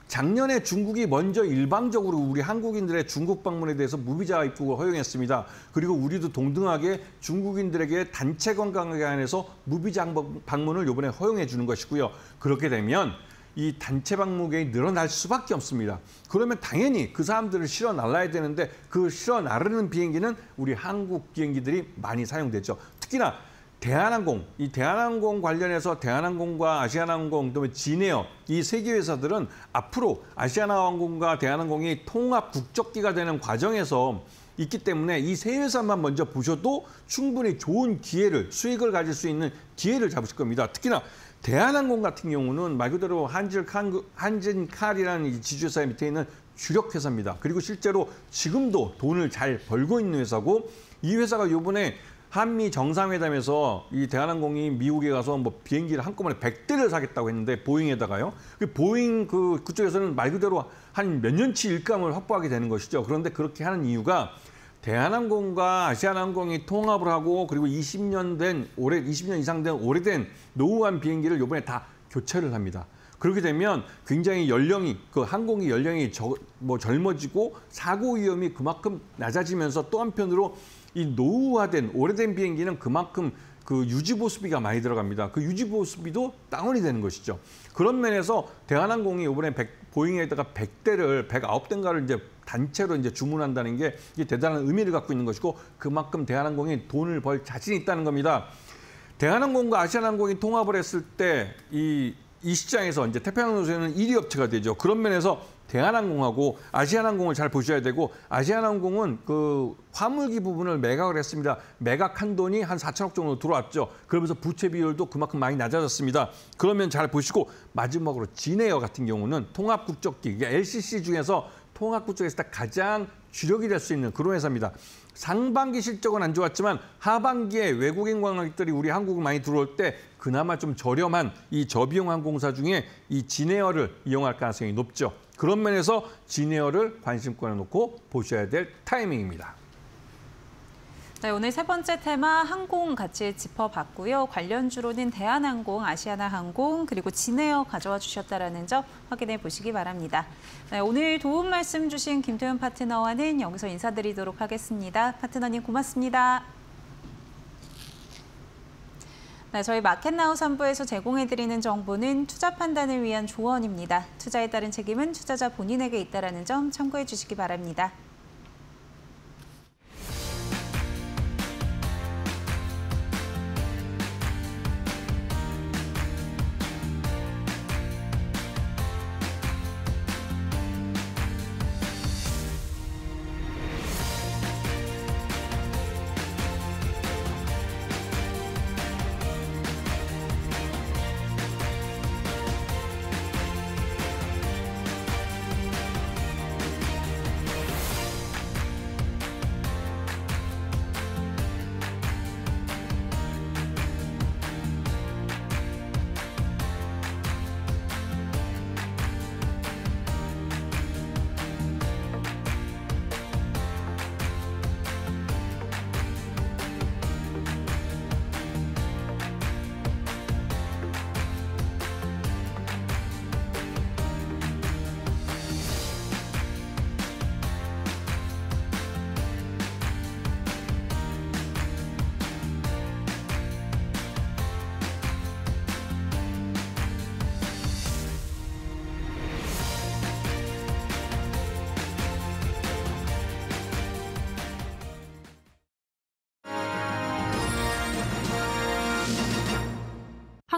작년에 중국이 먼저 일방적으로 우리 한국인들의 중국 방문에 대해서 무비자 입국을 허용했습니다. 그리고 우리도 동등하게 중국인들에게 단체 관광에 한해서 무비자 방문을 이번에 허용해 주는 것이고요. 그렇게 되면 이 단체 방문객이 늘어날 수밖에 없습니다. 그러면 당연히 그 사람들을 실어 날라야 되는데 그 실어 나르는 비행기는 우리 한국 비행기들이 많이 사용되죠. 특히나 대한항공, 이 대한항공 관련해서 대한항공과 아시아나항공, 그다음에 진에어 이 세 개 회사들은 앞으로 아시아나항공과 대한항공이 통합 국적기가 되는 과정에서 있기 때문에 이 세 회사만 먼저 보셔도 충분히 좋은 기회를, 수익을 가질 수 있는 기회를 잡으실 겁니다. 특히나 대한항공 같은 경우는 말 그대로 한진칼이라는 이 지주회사 밑에 있는 주력 회사입니다. 그리고 실제로 지금도 돈을 잘 벌고 있는 회사고 이 회사가 이번에 한미 정상회담에서 이 대한항공이 미국에 가서 뭐 비행기를 한꺼번에 100대를 사겠다고 했는데 보잉에다가요. 보잉 그쪽에서는 말 그대로 한 몇 년치 일감을 확보하게 되는 것이죠. 그런데 그렇게 하는 이유가 대한항공과 아시아나항공이 통합을 하고 그리고 20년 이상 된 오래된 노후한 비행기를 이번에 다 교체를 합니다. 그렇게 되면 굉장히 항공기 연령이 젊어지고 사고 위험이 그만큼 낮아지면서 또 한편으로 이 노후화된 오래된 비행기는 그만큼 그 유지보수비가 많이 들어갑니다. 그 유지보수비도 다운이 되는 것이죠. 그런 면에서 대한항공이 이번에 보잉에다가 109대인가를 이제 단체로 이제 주문한다는 게 이게 대단한 의미를 갖고 있는 것이고 그만큼 대한항공이 돈을 벌 자신이 있다는 겁니다. 대한항공과 아시아나항공이 통합을 했을 때 이 시장에서 이제 태평양 노선에는 1위 업체가 되죠. 그런 면에서 대한항공하고 아시아나항공을 잘 보셔야 되고 아시아나항공은 그 화물기 부분을 매각을 했습니다. 매각한 돈이 한 4천억 정도 들어왔죠. 그러면서 부채 비율도 그만큼 많이 낮아졌습니다. 그러면 잘 보시고 마지막으로 진에어 같은 경우는 통합국적기, LCC 중에서 통합국적에서 가장 주력이 될 수 있는 그런 회사입니다. 상반기 실적은 안 좋았지만 하반기에 외국인 관광객들이 우리 한국을 많이 들어올 때 그나마 좀 저렴한 이 저비용 항공사 중에 이 진에어를 이용할 가능성이 높죠. 그런 면에서 진에어를 관심권에 놓고 보셔야 될 타이밍입니다. 네, 오늘 세 번째 테마 항공 같이 짚어봤고요. 관련주로는 대한항공, 아시아나항공, 그리고 진에어 가져와 주셨다는 점 확인해 보시기 바랍니다. 네, 오늘 도움 말씀 주신 김태훈 파트너와는 여기서 인사드리도록 하겠습니다. 파트너님 고맙습니다. 네, 저희 마켓나우 3부에서 제공해드리는 정보는 투자 판단을 위한 조언입니다. 투자에 따른 책임은 투자자 본인에게 있다는 점 참고해 주시기 바랍니다.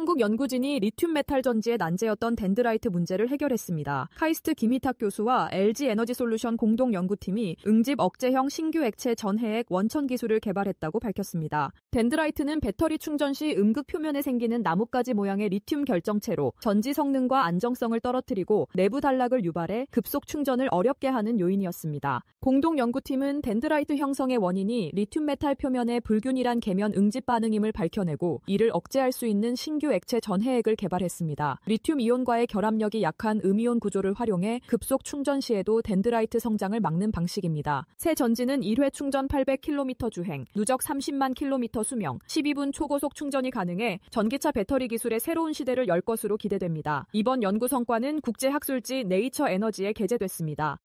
한국 연구진이 리튬 메탈 전지의 난제였던 덴드라이트 문제를 해결했습니다. 카이스트 김희탁 교수와 LG 에너지솔루션 공동 연구팀이 응집 억제형 신규 액체 전해액 원천 기술을 개발했다고 밝혔습니다. 덴드라이트는 배터리 충전 시 음극 표면에 생기는 나뭇가지 모양의 리튬 결정체로 전지 성능과 안정성을 떨어뜨리고 내부 단락을 유발해 급속 충전을 어렵게 하는 요인이었습니다. 공동 연구팀은 덴드라이트 형성의 원인이 리튬 메탈 표면의 불균일한 계면 응집 반응임을 밝혀내고 이를 억제할 수 있는 신규 액체 전해액을 개발했습니다. 리튬 이온과의 결합력이 약한 음이온 구조를 활용해 급속 충전 시에도 덴드라이트 성장을 막는 방식입니다. 새 전지는 1회 충전 800km 주행, 누적 30만 km 수명, 12분 초고속 충전이 가능해 전기차 배터리 기술의 새로운 시대를 열 것으로 기대됩니다. 이번 연구 성과는 국제학술지 네이처 에너지에 게재됐습니다.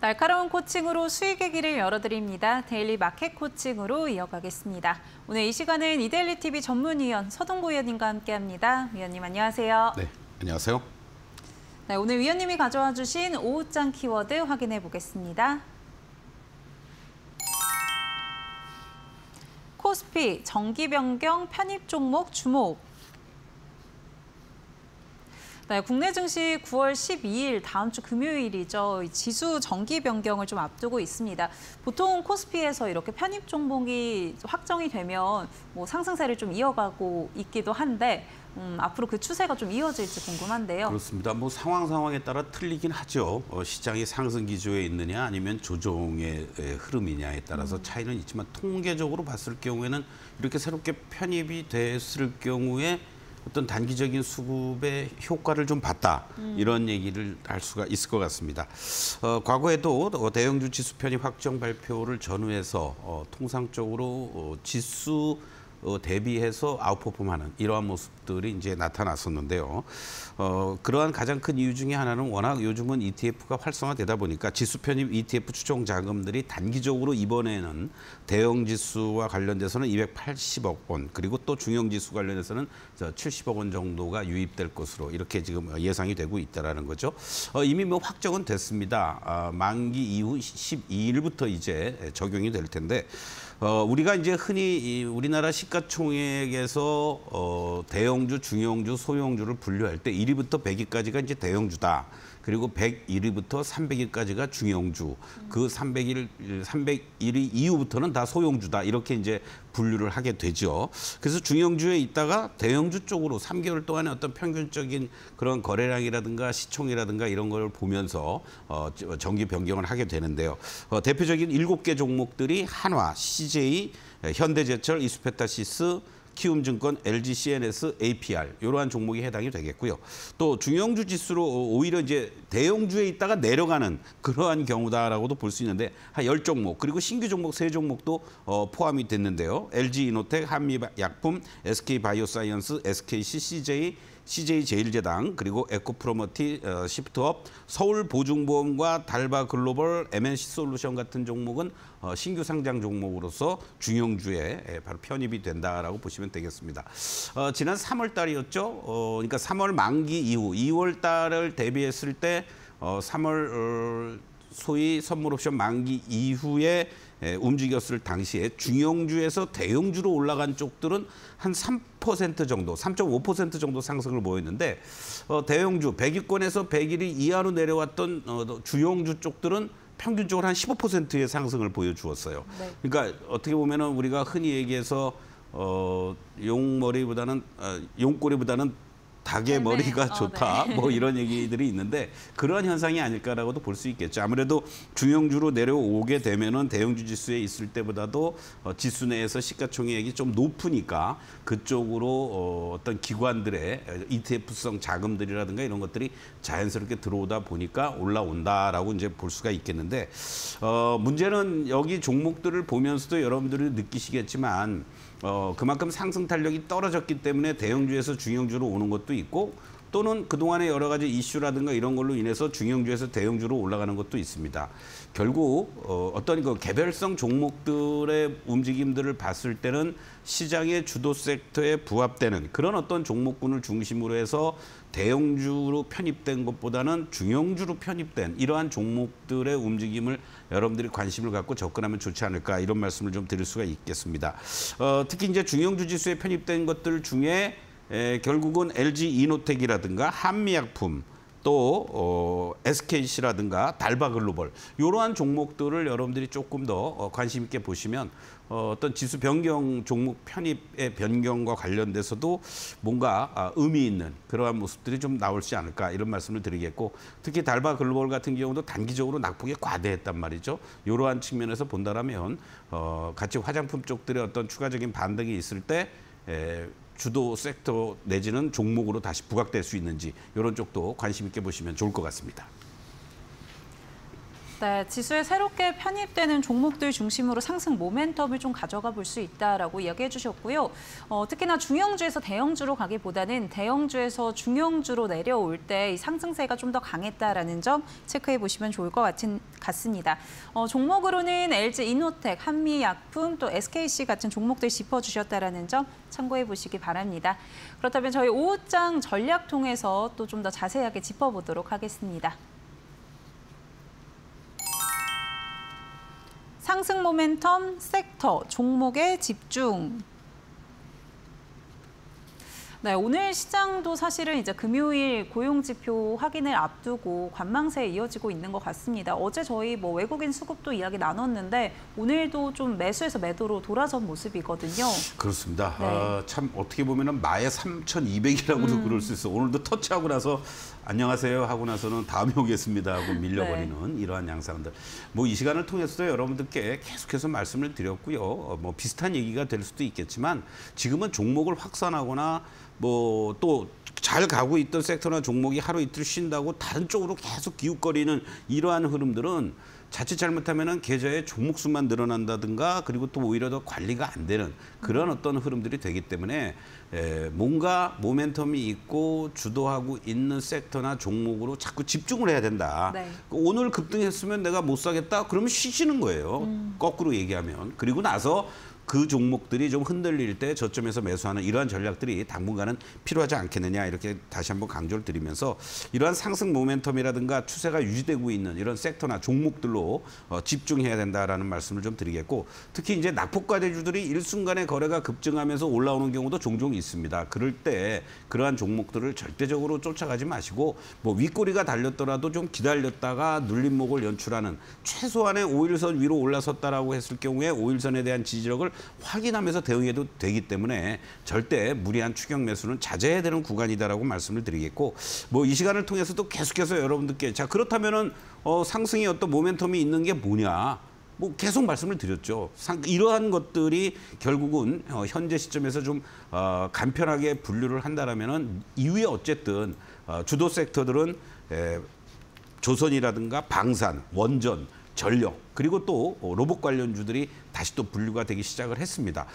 날카로운 코칭으로 수익의 길을 열어드립니다. 데일리 마켓 코칭으로 이어가겠습니다. 오늘 이 시간은 이데일리 TV 전문위원 서동구 위원님과 함께합니다. 위원님 안녕하세요. 네, 안녕하세요. 네, 오늘 위원님이 가져와 주신 오후장 키워드 확인해 보겠습니다. 코스피 정기 변경 편입 종목 주목. 네, 국내 증시 9월 12일 다음 주 금요일이죠. 지수 정기 변경을 좀 앞두고 있습니다. 보통 코스피에서 이렇게 편입 종목이 확정이 되면 뭐 상승세를 좀 이어가고 있기도 한데 앞으로 그 추세가 좀 이어질지 궁금한데요. 그렇습니다. 뭐 상황에 따라 틀리긴 하죠. 시장이 상승 기조에 있느냐 아니면 조정의 흐름이냐에 따라서 차이는 있지만 통계적으로 봤을 경우에는 이렇게 새롭게 편입이 됐을 경우에 어떤 단기적인 수급의 효과를 좀 봤다. 이런 얘기를 할 수가 있을 것 같습니다. 과거에도 대형주 지수 편입 확정 발표를 전후해서 통상적으로 지수 대비해서 아웃퍼폼하는 이러한 모습들이 이제 나타났었는데요. 그러한 가장 큰 이유 중에 하나는 워낙 요즘은 ETF가 활성화되다 보니까 지수 편입 ETF 추종 자금들이 단기적으로 이번에는 대형 지수와 관련돼서는 280억 원 그리고 또 중형 지수 관련해서는 70억 원 정도가 유입될 것으로 이렇게 지금 예상이 되고 있다라는 거죠. 이미 뭐 확정은 됐습니다. 만기 이후 12일부터 이제 적용이 될 텐데. 우리가 이제 흔히 우리나라 시가총액에서 대형주, 중형주, 소형주를 분류할 때 1위부터 100위까지가 이제 대형주다. 그리고 101위부터 300위까지가 중형주, 그 301위 이후부터는 다 소형주다. 이렇게 이제 분류를 하게 되죠. 그래서 중형주에 있다가 대형주 쪽으로 3개월 동안의 어떤 평균적인 그런 거래량이라든가 시총이라든가 이런 걸 보면서 정기 변경을 하게 되는데요. 대표적인 7개 종목들이 한화, CJ, 현대제철, 이수페타시스, 키움증권, LG CNS, APR 이러한 종목이 해당이 되겠고요. 또 중형주 지수로 오히려 이제 대형주에 있다가 내려가는 그러한 경우다라고도 볼 수 있는데 한 10종목 그리고 신규 종목 3종목도 포함이 됐는데요. LG 이노텍, 한미약품, SK바이오사이언스, SKC, CJ제일제당 그리고 에코프로머티, 시프트업, 서울보증보험과 달바글로벌, MNC솔루션 같은 종목은 신규 상장 종목으로서 중형주에 바로 편입이 된다라고 보시면 되겠습니다. 지난 3월 달이었죠. 그러니까 3월 만기 이후 2월 달을 대비했을 때 3월 소위 선물옵션 만기 이후에 움직였을 당시에 중형주에서 대형주로 올라간 쪽들은 한 3% 정도, 3.5% 정도 상승을 보였는데 대형주 100위권에서 100위 이하로 내려왔던 주형주 쪽들은 평균적으로 한 15%의 상승을 보여주었어요. 네. 그러니까 어떻게 보면은 우리가 흔히 얘기해서 용꼬리보다는 닭의 머리가 좋다. 네. 뭐 이런 얘기들이 있는데 그러한 현상이 아닐까라고도 볼 수 있겠죠. 아무래도 중형주로 내려오게 되면은 대형주 지수에 있을 때보다도 지수 내에서 시가총액이 좀 높으니까 그쪽으로 어떤 기관들의 ETF성 자금들이라든가 이런 것들이 자연스럽게 들어오다 보니까 올라온다라고 이제 볼 수가 있겠는데 문제는 여기 종목들을 보면서도 여러분들이 느끼시겠지만 그만큼 상승 탄력이 떨어졌기 때문에 대형주에서 중형주로 오는 것도 있고 또는 그동안의 여러 가지 이슈라든가 이런 걸로 인해서 중형주에서 대형주로 올라가는 것도 있습니다. 결국 어떤 그 개별성 종목들의 움직임들을 봤을 때는 시장의 주도 섹터에 부합되는 그런 어떤 종목군을 중심으로 해서 대형주로 편입된 것보다는 중형주로 편입된 이러한 종목들의 움직임을 여러분들이 관심을 갖고 접근하면 좋지 않을까 이런 말씀을 좀 드릴 수가 있겠습니다. 특히 이제 중형주 지수에 편입된 것들 중에 결국은 LG 이노텍이라든가 한미약품 또 SKC라든가 달바글로벌 이러한 종목들을 여러분들이 조금 더 관심 있게 보시면 어떤 지수 변경 종목 편입의 변경과 관련돼서도 뭔가 의미 있는 그러한 모습들이 좀 나올지 않을까 이런 말씀을 드리겠고 특히 달바글로벌 같은 경우도 단기적으로 낙폭에 과대했단 말이죠. 이러한 측면에서 본다라면 같이 화장품 쪽들의 어떤 추가적인 반등이 있을 때 주도 섹터 내지는 종목으로 다시 부각될 수 있는지 이런 쪽도 관심 있게 보시면 좋을 것 같습니다. 네, 지수에 새롭게 편입되는 종목들 중심으로 상승 모멘텀을 좀 가져가 볼 수 있다라고 이야기해 주셨고요. 특히나 중형주에서 대형주로 가기보다는 대형주에서 중형주로 내려올 때 이 상승세가 좀 더 강했다라는 점 체크해 보시면 좋을 것 같습니다. 종목으로는 LG 이노텍, 한미약품, 또 SKC 같은 종목들 짚어주셨다라는 점 참고해 보시기 바랍니다. 그렇다면 저희 오후장 전략 통해서 또 좀 더 자세하게 짚어보도록 하겠습니다. 상승 모멘텀, 섹터, 종목에 집중. 네, 오늘 시장도 사실은 이제 금요일 고용지표 확인을 앞두고 관망세에 이어지고 있는 것 같습니다. 어제 저희 뭐 외국인 수급도 이야기 나눴는데 오늘도 좀 매수에서 매도로 돌아선 모습이거든요. 그렇습니다. 네. 참 어떻게 보면은 마의 3,200이라고도 그럴 수 있어. 오늘도 터치하고 나서 안녕하세요 하고 나서는 다음에 오겠습니다 하고 밀려버리는 이러한 양상들. 뭐 이 시간을 통해서도 여러분들께 계속해서 말씀을 드렸고요. 뭐 비슷한 얘기가 될 수도 있겠지만 지금은 종목을 확산하거나 뭐 또 잘 가고 있던 섹터나 종목이 하루 이틀 쉰다고 다른 쪽으로 계속 기웃거리는 이러한 흐름들은 자칫 잘못하면은 계좌의 종목 수만 늘어난다든가 그리고 또 오히려 더 관리가 안 되는 그런 어떤 흐름들이 되기 때문에 뭔가 모멘텀이 있고 주도하고 있는 섹터나 종목으로 자꾸 집중을 해야 된다. 네. 오늘 급등했으면 내가 못 사겠다. 그러면 쉬시는 거예요. 거꾸로 얘기하면. 그리고 나서 그 종목들이 좀 흔들릴 때 저점에서 매수하는 이러한 전략들이 당분간은 필요하지 않겠느냐 이렇게 다시 한번 강조를 드리면서 이러한 상승 모멘텀이라든가 추세가 유지되고 있는 이런 섹터나 종목들로 집중해야 된다라는 말씀을 좀 드리겠고 특히 이제 낙폭과대주들이 일순간에 거래가 급증하면서 올라오는 경우도 종종 있습니다. 그럴 때 그러한 종목들을 절대적으로 쫓아가지 마시고 뭐 윗꼬리가 달렸더라도 좀 기다렸다가 눌림목을 연출하는 최소한의 5일선 위로 올라섰다라고 했을 경우에 5일선에 대한 지지력을 확인하면서 대응해도 되기 때문에 절대 무리한 추격 매수는 자제해야 되는 구간이다라고 말씀을 드리겠고 뭐 이 시간을 통해서도 계속해서 여러분들께 자 그렇다면은 상승의 어떤 모멘텀이 있는 게 뭐냐 뭐 계속 말씀을 드렸죠. 이러한 것들이 결국은 현재 시점에서 좀 간편하게 분류를 한다라면은 이후에 어쨌든 주도 섹터들은 조선이라든가 방산, 원전, 전력 그리고 또 로봇 관련주들이 다시 또 분류가 되기 시작을 했습니다.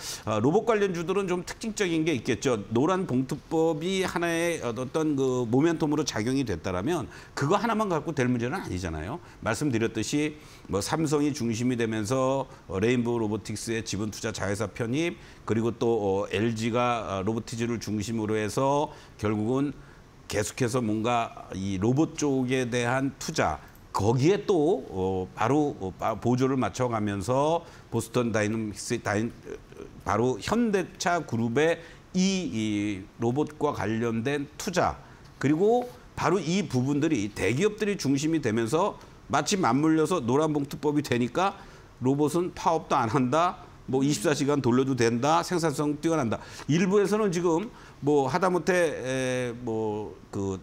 로봇 관련주들은 좀 특징적인 게 있겠죠. 노란 봉투법이 하나의 어떤 그 모멘텀으로 작용이 됐다라면 그거 하나만 갖고 될 문제는 아니잖아요. 말씀드렸듯이 뭐 삼성이 중심이 되면서 레인보우 로보틱스의 지분 투자 자회사 편입 그리고 또 LG가 로보티즈를 중심으로 해서 결국은 계속해서 뭔가 이 로봇 쪽에 대한 투자 거기에 또 바로 보조를 맞춰가면서 보스턴 다이내믹스 바로 현대차 그룹의 이 로봇과 관련된 투자 그리고 바로 이 부분들이 대기업들이 중심이 되면서 마치 맞물려서 노란봉투법이 되니까 로봇은 파업도 안 한다. 뭐 24시간 돌려도 된다. 생산성 뛰어난다. 일부에서는 지금 뭐 하다못해 그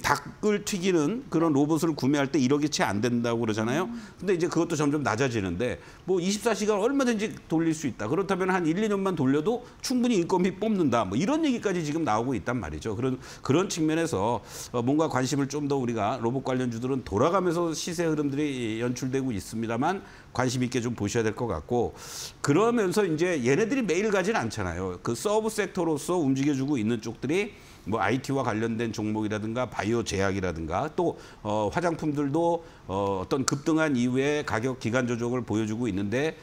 닭을 튀기는 그런 로봇을 구매할 때 1억이 채 안 된다고 그러잖아요. 근데 이제 그것도 점점 낮아지는데 뭐 24시간 얼마든지 돌릴 수 있다. 그렇다면 한 1, 2년만 돌려도 충분히 인건비 뽑는다. 뭐 이런 얘기까지 지금 나오고 있단 말이죠. 그런 측면에서 뭔가 관심을 좀 더 우리가 로봇 관련주들은 돌아가면서 시세 흐름들이 연출되고 있습니다만 관심 있게 좀 보셔야 될 것 같고 그러면서 이제 얘네들이 매일 가진 않잖아요. 그 서브 섹터로서 움직여주고 있는 쪽들이 뭐 IT와 관련된 종목이라든가 바이오 제약이라든가 또 화장품들도 어떤 급등한 이후에 가격 기간 조정을 보여주고 있는데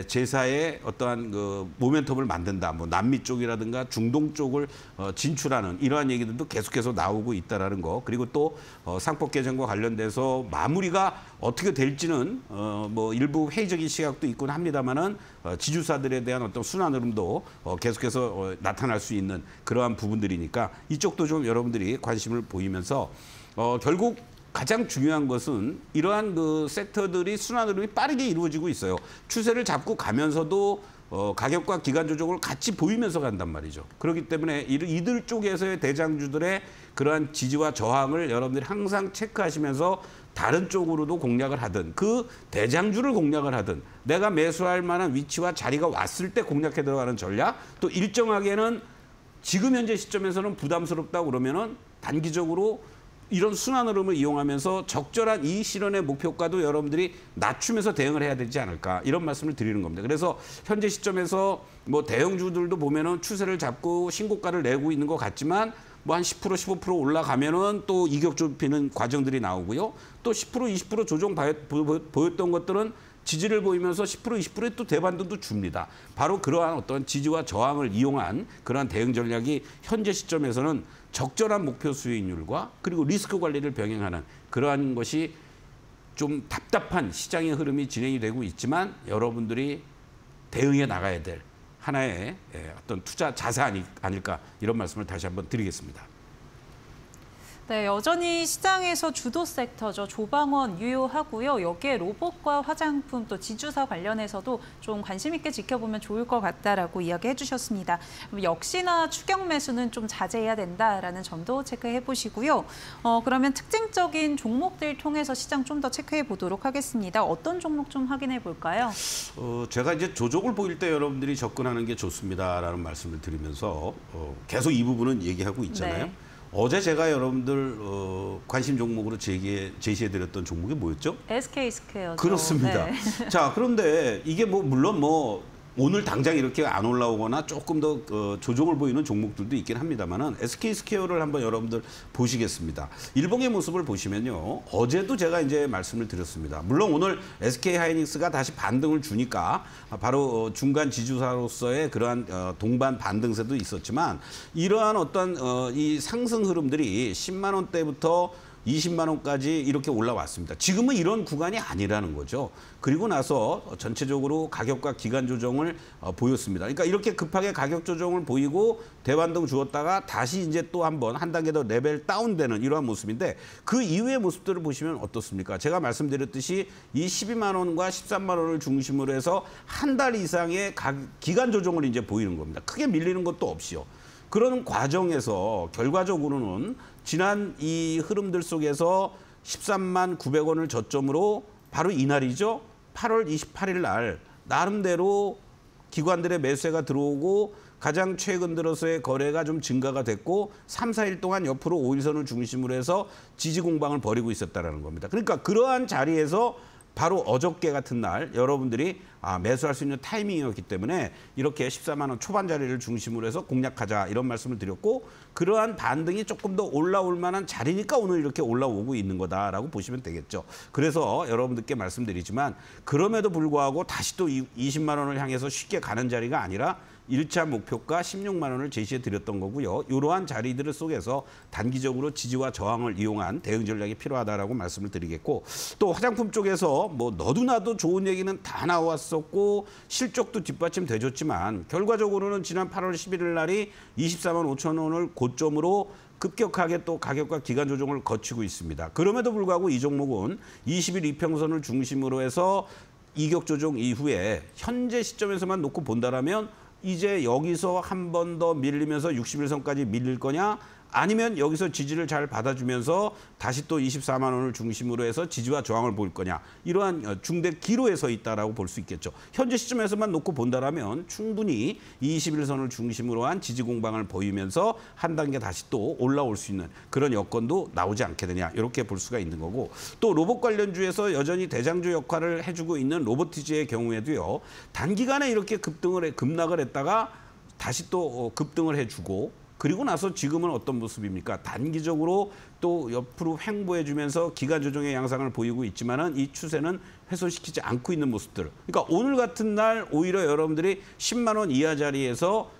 제사의 어떠한 그 모멘텀을 만든다. 뭐 남미 쪽이라든가 중동 쪽을 진출하는 이러한 얘기들도 계속해서 나오고 있다라는 거. 그리고 또 상법 개정과 관련돼서 마무리가 어떻게 될지는 뭐 일부 회의적인 시각도 있곤 합니다만은 지주사들에 대한 어떤 순환 흐름도 계속해서 나타날 수 있는 그러한 부분들이니까 이쪽도 좀 여러분들이 관심을 보이면서 결국 가장 중요한 것은 이러한 그 섹터들이 순환 흐름이 빠르게 이루어지고 있어요. 추세를 잡고 가면서도 가격과 기간 조정을 같이 보이면서 간단 말이죠. 그렇기 때문에 이들 쪽에서의 대장주들의 그러한 지지와 저항을 여러분들이 항상 체크하시면서 다른 쪽으로도 공략을 하든 그 대장주를 공략을 하든 내가 매수할 만한 위치와 자리가 왔을 때 공략해 들어가는 전략 또 일정하게는 지금 현재 시점에서는 부담스럽다고 그러면은 단기적으로 이런 순환 흐름을 이용하면서 적절한 이 실현의 목표가도 여러분들이 낮추면서 대응을 해야 되지 않을까 이런 말씀을 드리는 겁니다. 그래서 현재 시점에서 뭐 대형주들도 보면은 추세를 잡고 신고가를 내고 있는 것 같지만 뭐 한 10% 15% 올라가면은 또 이격 좁히는 과정들이 나오고요. 또 10% 20% 조정 보였던 것들은 지지를 보이면서 10% 20%의 또 대반등도 줍니다. 바로 그러한 어떤 지지와 저항을 이용한 그러한 대응 전략이 현재 시점에서는 적절한 목표 수익률과 그리고 리스크 관리를 병행하는 그러한 것이 좀 답답한 시장의 흐름이 진행이 되고 있지만 여러분들이 대응해 나가야 될 하나의 어떤 투자 자세 아닐까 이런 말씀을 다시 한번 드리겠습니다. 네, 여전히 시장에서 주도 섹터죠. 조방원 유효하고요. 여기에 로봇과 화장품 또 지주사 관련해서도 좀 관심 있게 지켜보면 좋을 것 같다라고 이야기해 주셨습니다. 역시나 추격 매수는 좀 자제해야 된다라는 점도 체크해 보시고요. 그러면 특징적인 종목들 통해서 시장 좀 더 체크해 보도록 하겠습니다. 어떤 종목 좀 확인해 볼까요? 제가 이제 조정을 보일 때 여러분들이 접근하는 게 좋습니다라는 말씀을 드리면서 계속 이 부분은 얘기하고 있잖아요. 네. 어제 제가 여러분들 관심 종목으로 제시해드렸던 종목이 뭐였죠? SK스퀘어죠. 그렇습니다. 네. 자, 그런데 이게 뭐 물론 뭐 오늘 당장 이렇게 안 올라오거나 조금 더 조정을 보이는 종목들도 있긴 합니다만은 SK스퀘어를 한번 여러분들 보시겠습니다. 일봉의 모습을 보시면요. 어제도 제가 이제 말씀을 드렸습니다. 물론 오늘 SK하이닉스가 다시 반등을 주니까 바로 중간 지주사로서의 그러한 동반 반등세도 있었지만 이러한 어떤 이 상승 흐름들이 10만 원대부터 20만 원까지 이렇게 올라왔습니다. 지금은 이런 구간이 아니라는 거죠. 그리고 나서 전체적으로 가격과 기간 조정을 보였습니다. 그러니까 이렇게 급하게 가격 조정을 보이고 대반등 주었다가 다시 이제 또 한번 한 단계 더 레벨 다운되는 이러한 모습인데 그 이후의 모습들을 보시면 어떻습니까? 제가 말씀드렸듯이 이 12만 원과 13만 원을 중심으로 해서 한 달 이상의 기간 조정을 이제 보이는 겁니다. 크게 밀리는 것도 없이요. 그런 과정에서 결과적으로는 지난 이 흐름들 속에서 13만 900원을 저점으로 바로 이날이죠. 8월 28일 날 나름대로 기관들의 매수세가 들어오고 가장 최근 들어서의 거래가 좀 증가가 됐고 3, 4일 동안 옆으로 5일선을 중심으로 해서 지지 공방을 벌이고 있었다는 겁니다. 그러니까 그러한 자리에서 바로 어저께 같은 날 여러분들이 매수할 수 있는 타이밍이었기 때문에 이렇게 14만 원 초반 자리를 중심으로 해서 공략하자 이런 말씀을 드렸고 그러한 반등이 조금 더 올라올 만한 자리니까 오늘 이렇게 올라오고 있는 거다라고 보시면 되겠죠. 그래서 여러분들께 말씀드리지만 그럼에도 불구하고 다시 또 20만 원을 향해서 쉽게 가는 자리가 아니라 1차 목표가 16만 원을 제시해 드렸던 거고요. 이러한 자리들 속에서 단기적으로 지지와 저항을 이용한 대응 전략이 필요하다라고 말씀을 드리겠고 또 화장품 쪽에서 뭐 너도나도 좋은 얘기는 다 나왔었고 실적도 뒷받침돼줬지만 결과적으로는 지난 8월 11일 날이 24만 5천 원을 고점으로 급격하게 또 가격과 기간 조정을 거치고 있습니다. 그럼에도 불구하고 이 종목은 20일 이평선을 중심으로 해서 이격 조정 이후에 현재 시점에서만 놓고 본다라면 이제 여기서 한 번 더 밀리면서 61선까지 밀릴 거냐 아니면 여기서 지지를 잘 받아주면서 다시 또 24만 원을 중심으로 해서 지지와 저항을 보일 거냐. 이러한 중대 기로에 서 있다라고 볼 수 있겠죠. 현재 시점에서만 놓고 본다라면 충분히 21선을 중심으로 한 지지 공방을 보이면서 한 단계 다시 또 올라올 수 있는 그런 여건도 나오지 않게 되냐. 이렇게 볼 수가 있는 거고 또 로봇 관련주에서 여전히 대장주 역할을 해주고 있는 로보티즈의 경우에도요. 단기간에 이렇게 급락을 했다가 다시 또 급등을 해주고 그리고 나서 지금은 어떤 모습입니까? 단기적으로 또 옆으로 횡보해주면서 기간 조정의 양상을 보이고 있지만은 이 추세는 훼손시키지 않고 있는 모습들. 그러니까 오늘 같은 날 오히려 여러분들이 10만 원 이하 자리에서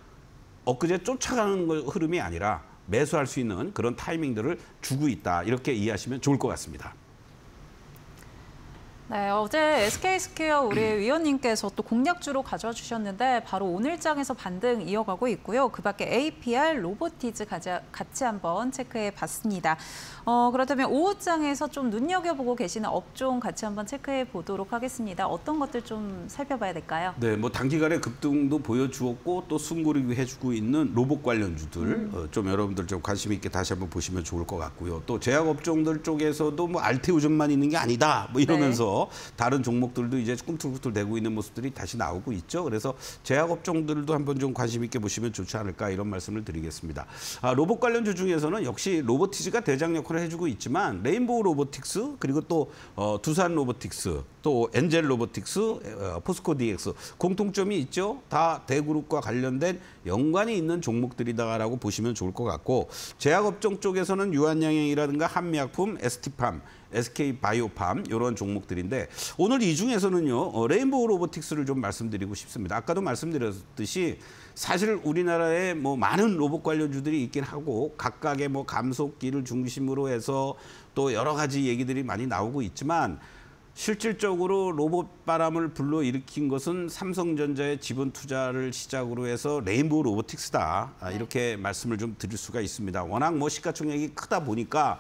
엊그제 쫓아가는 흐름이 아니라 매수할 수 있는 그런 타이밍들을 주고 있다. 이렇게 이해하시면 좋을 것 같습니다. 네, 어제 SK스퀘어 우리 위원님께서 또 공략주로 가져와 주셨는데 바로 오늘장에서 반등 이어가고 있고요. 그밖에 APR, 로보티즈 같이 한번 체크해 봤습니다. 그렇다면 오후장에서 좀 눈여겨보고 계시는 업종 같이 한번 체크해 보도록 하겠습니다. 어떤 것들 좀 살펴봐야 될까요? 네, 뭐 단기간에 급등도 보여주었고 또 숨고르기 해주고 있는 로봇 관련주들 좀 여러분들 좀 관심 있게 다시 한번 보시면 좋을 것 같고요. 또 제약업종들 쪽에서도 뭐 알테오즘만 있는 게 아니다 뭐 이러면서 다른 종목들도 이제 꿈틀꿈틀 대고 있는 모습들이 다시 나오고 있죠. 그래서 제약업종들도 한번 좀 관심 있게 보시면 좋지 않을까 이런 말씀을 드리겠습니다. 로봇 관련주 중에서는 역시 로보티즈가 대장 역할을 해주고 있지만 레인보우 로보틱스 그리고 또 두산 로보틱스 또 엔젤 로보틱스, 포스코 DX 공통점이 있죠. 다 대그룹과 관련된 연관이 있는 종목들이다라고 보시면 좋을 것 같고 제약업종 쪽에서는 유한양행이라든가 한미약품, ST팜, SK바이오팜 이런 종목들인데 오늘 이 중에서는요. 레인보우 로보틱스를 좀 말씀드리고 싶습니다. 아까도 말씀드렸듯이 사실 우리나라에 뭐 많은 로봇 관련주들이 있긴 하고 각각의 뭐 감속기를 중심으로 해서 또 여러 가지 얘기들이 많이 나오고 있지만 실질적으로 로봇 바람을 불러일으킨 것은 삼성전자의 지분 투자를 시작으로 해서 레인보우 로보틱스다. 이렇게 말씀을 좀 드릴 수가 있습니다. 워낙 뭐 시가총액이 크다 보니까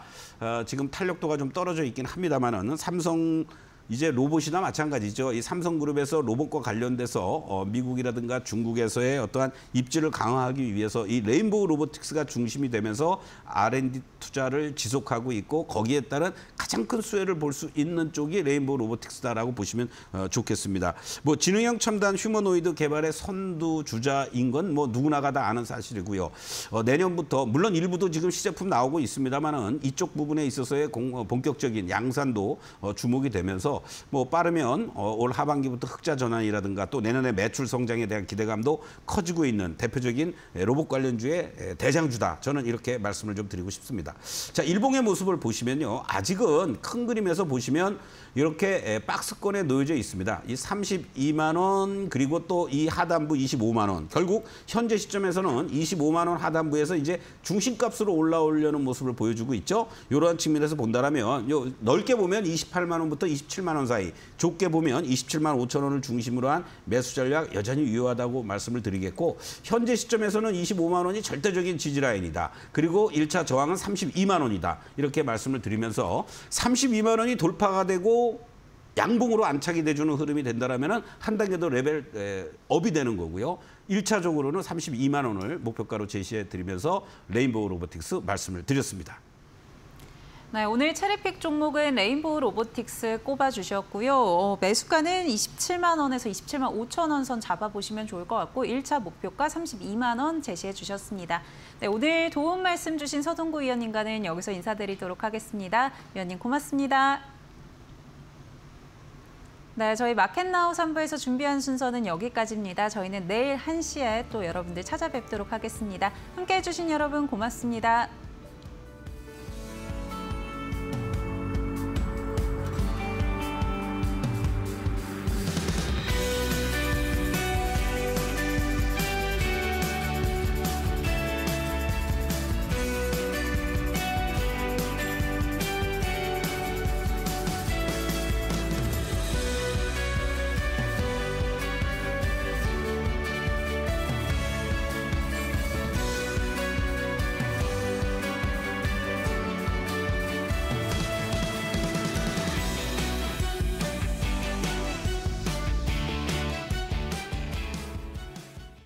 지금 탄력도가 좀 떨어져 있긴 합니다만은 삼성 이제 로봇이나 마찬가지죠. 이 삼성그룹에서 로봇과 관련돼서 미국이라든가 중국에서의 어떠한 입지를 강화하기 위해서 이 레인보우 로보틱스가 중심이 되면서 R&D 투자를 지속하고 있고 거기에 따른 가장 큰 수혜를 볼 수 있는 쪽이 레인보우 로보틱스다라고 보시면 좋겠습니다. 뭐 지능형 첨단 휴머노이드 개발의 선두 주자인 건 뭐 누구나가 다 아는 사실이고요. 내년부터 물론 일부도 지금 시제품 나오고 있습니다만은 이쪽 부분에 있어서의 본격적인 양산도 주목이 되면서 뭐 빠르면 올 하반기부터 흑자 전환이라든가 또 내년에 매출 성장에 대한 기대감도 커지고 있는 대표적인 로봇 관련주의 대장주다. 저는 이렇게 말씀을 좀 드리고 싶습니다. 자, 일봉의 모습을 보시면요. 아직은 큰 그림에서 보시면 이렇게 박스권에 놓여져 있습니다. 이 32만 원 그리고 또 이 하단부 25만 원. 결국 현재 시점에서는 25만 원 하단부에서 이제 중심값으로 올라오려는 모습을 보여주고 있죠. 이러한 측면에서 본다라면 넓게 보면 28만 원부터 27만 원 사이, 좁게 보면 27만 5천 원을 중심으로 한 매수 전략 여전히 유효하다고 말씀을 드리겠고 현재 시점에서는 25만 원이 절대적인 지지 라인이다. 그리고 1차 저항은 32만 원이다. 이렇게 말씀을 드리면서 32만 원이 돌파가 되고 양봉으로 안착이 돼주는 흐름이 된다라면 한 단계 더 레벨 업이 되는 거고요. 1차적으로는 32만 원을 목표가로 제시해 드리면서 레인보우 로보틱스 말씀을 드렸습니다. 네, 오늘 체리픽 종목은 레인보우 로보틱스 꼽아주셨고요. 매수가는 27만 원에서 27만 5천 원 선 잡아보시면 좋을 것 같고 1차 목표가 32만 원 제시해 주셨습니다. 네, 오늘 도움 말씀 주신 서동구 위원님과는 여기서 인사드리도록 하겠습니다. 위원님 고맙습니다. 네, 저희 마켓나우 3부에서 준비한 순서는 여기까지입니다. 저희는 내일 1시에 또 여러분들 찾아뵙도록 하겠습니다. 함께해 주신 여러분 고맙습니다.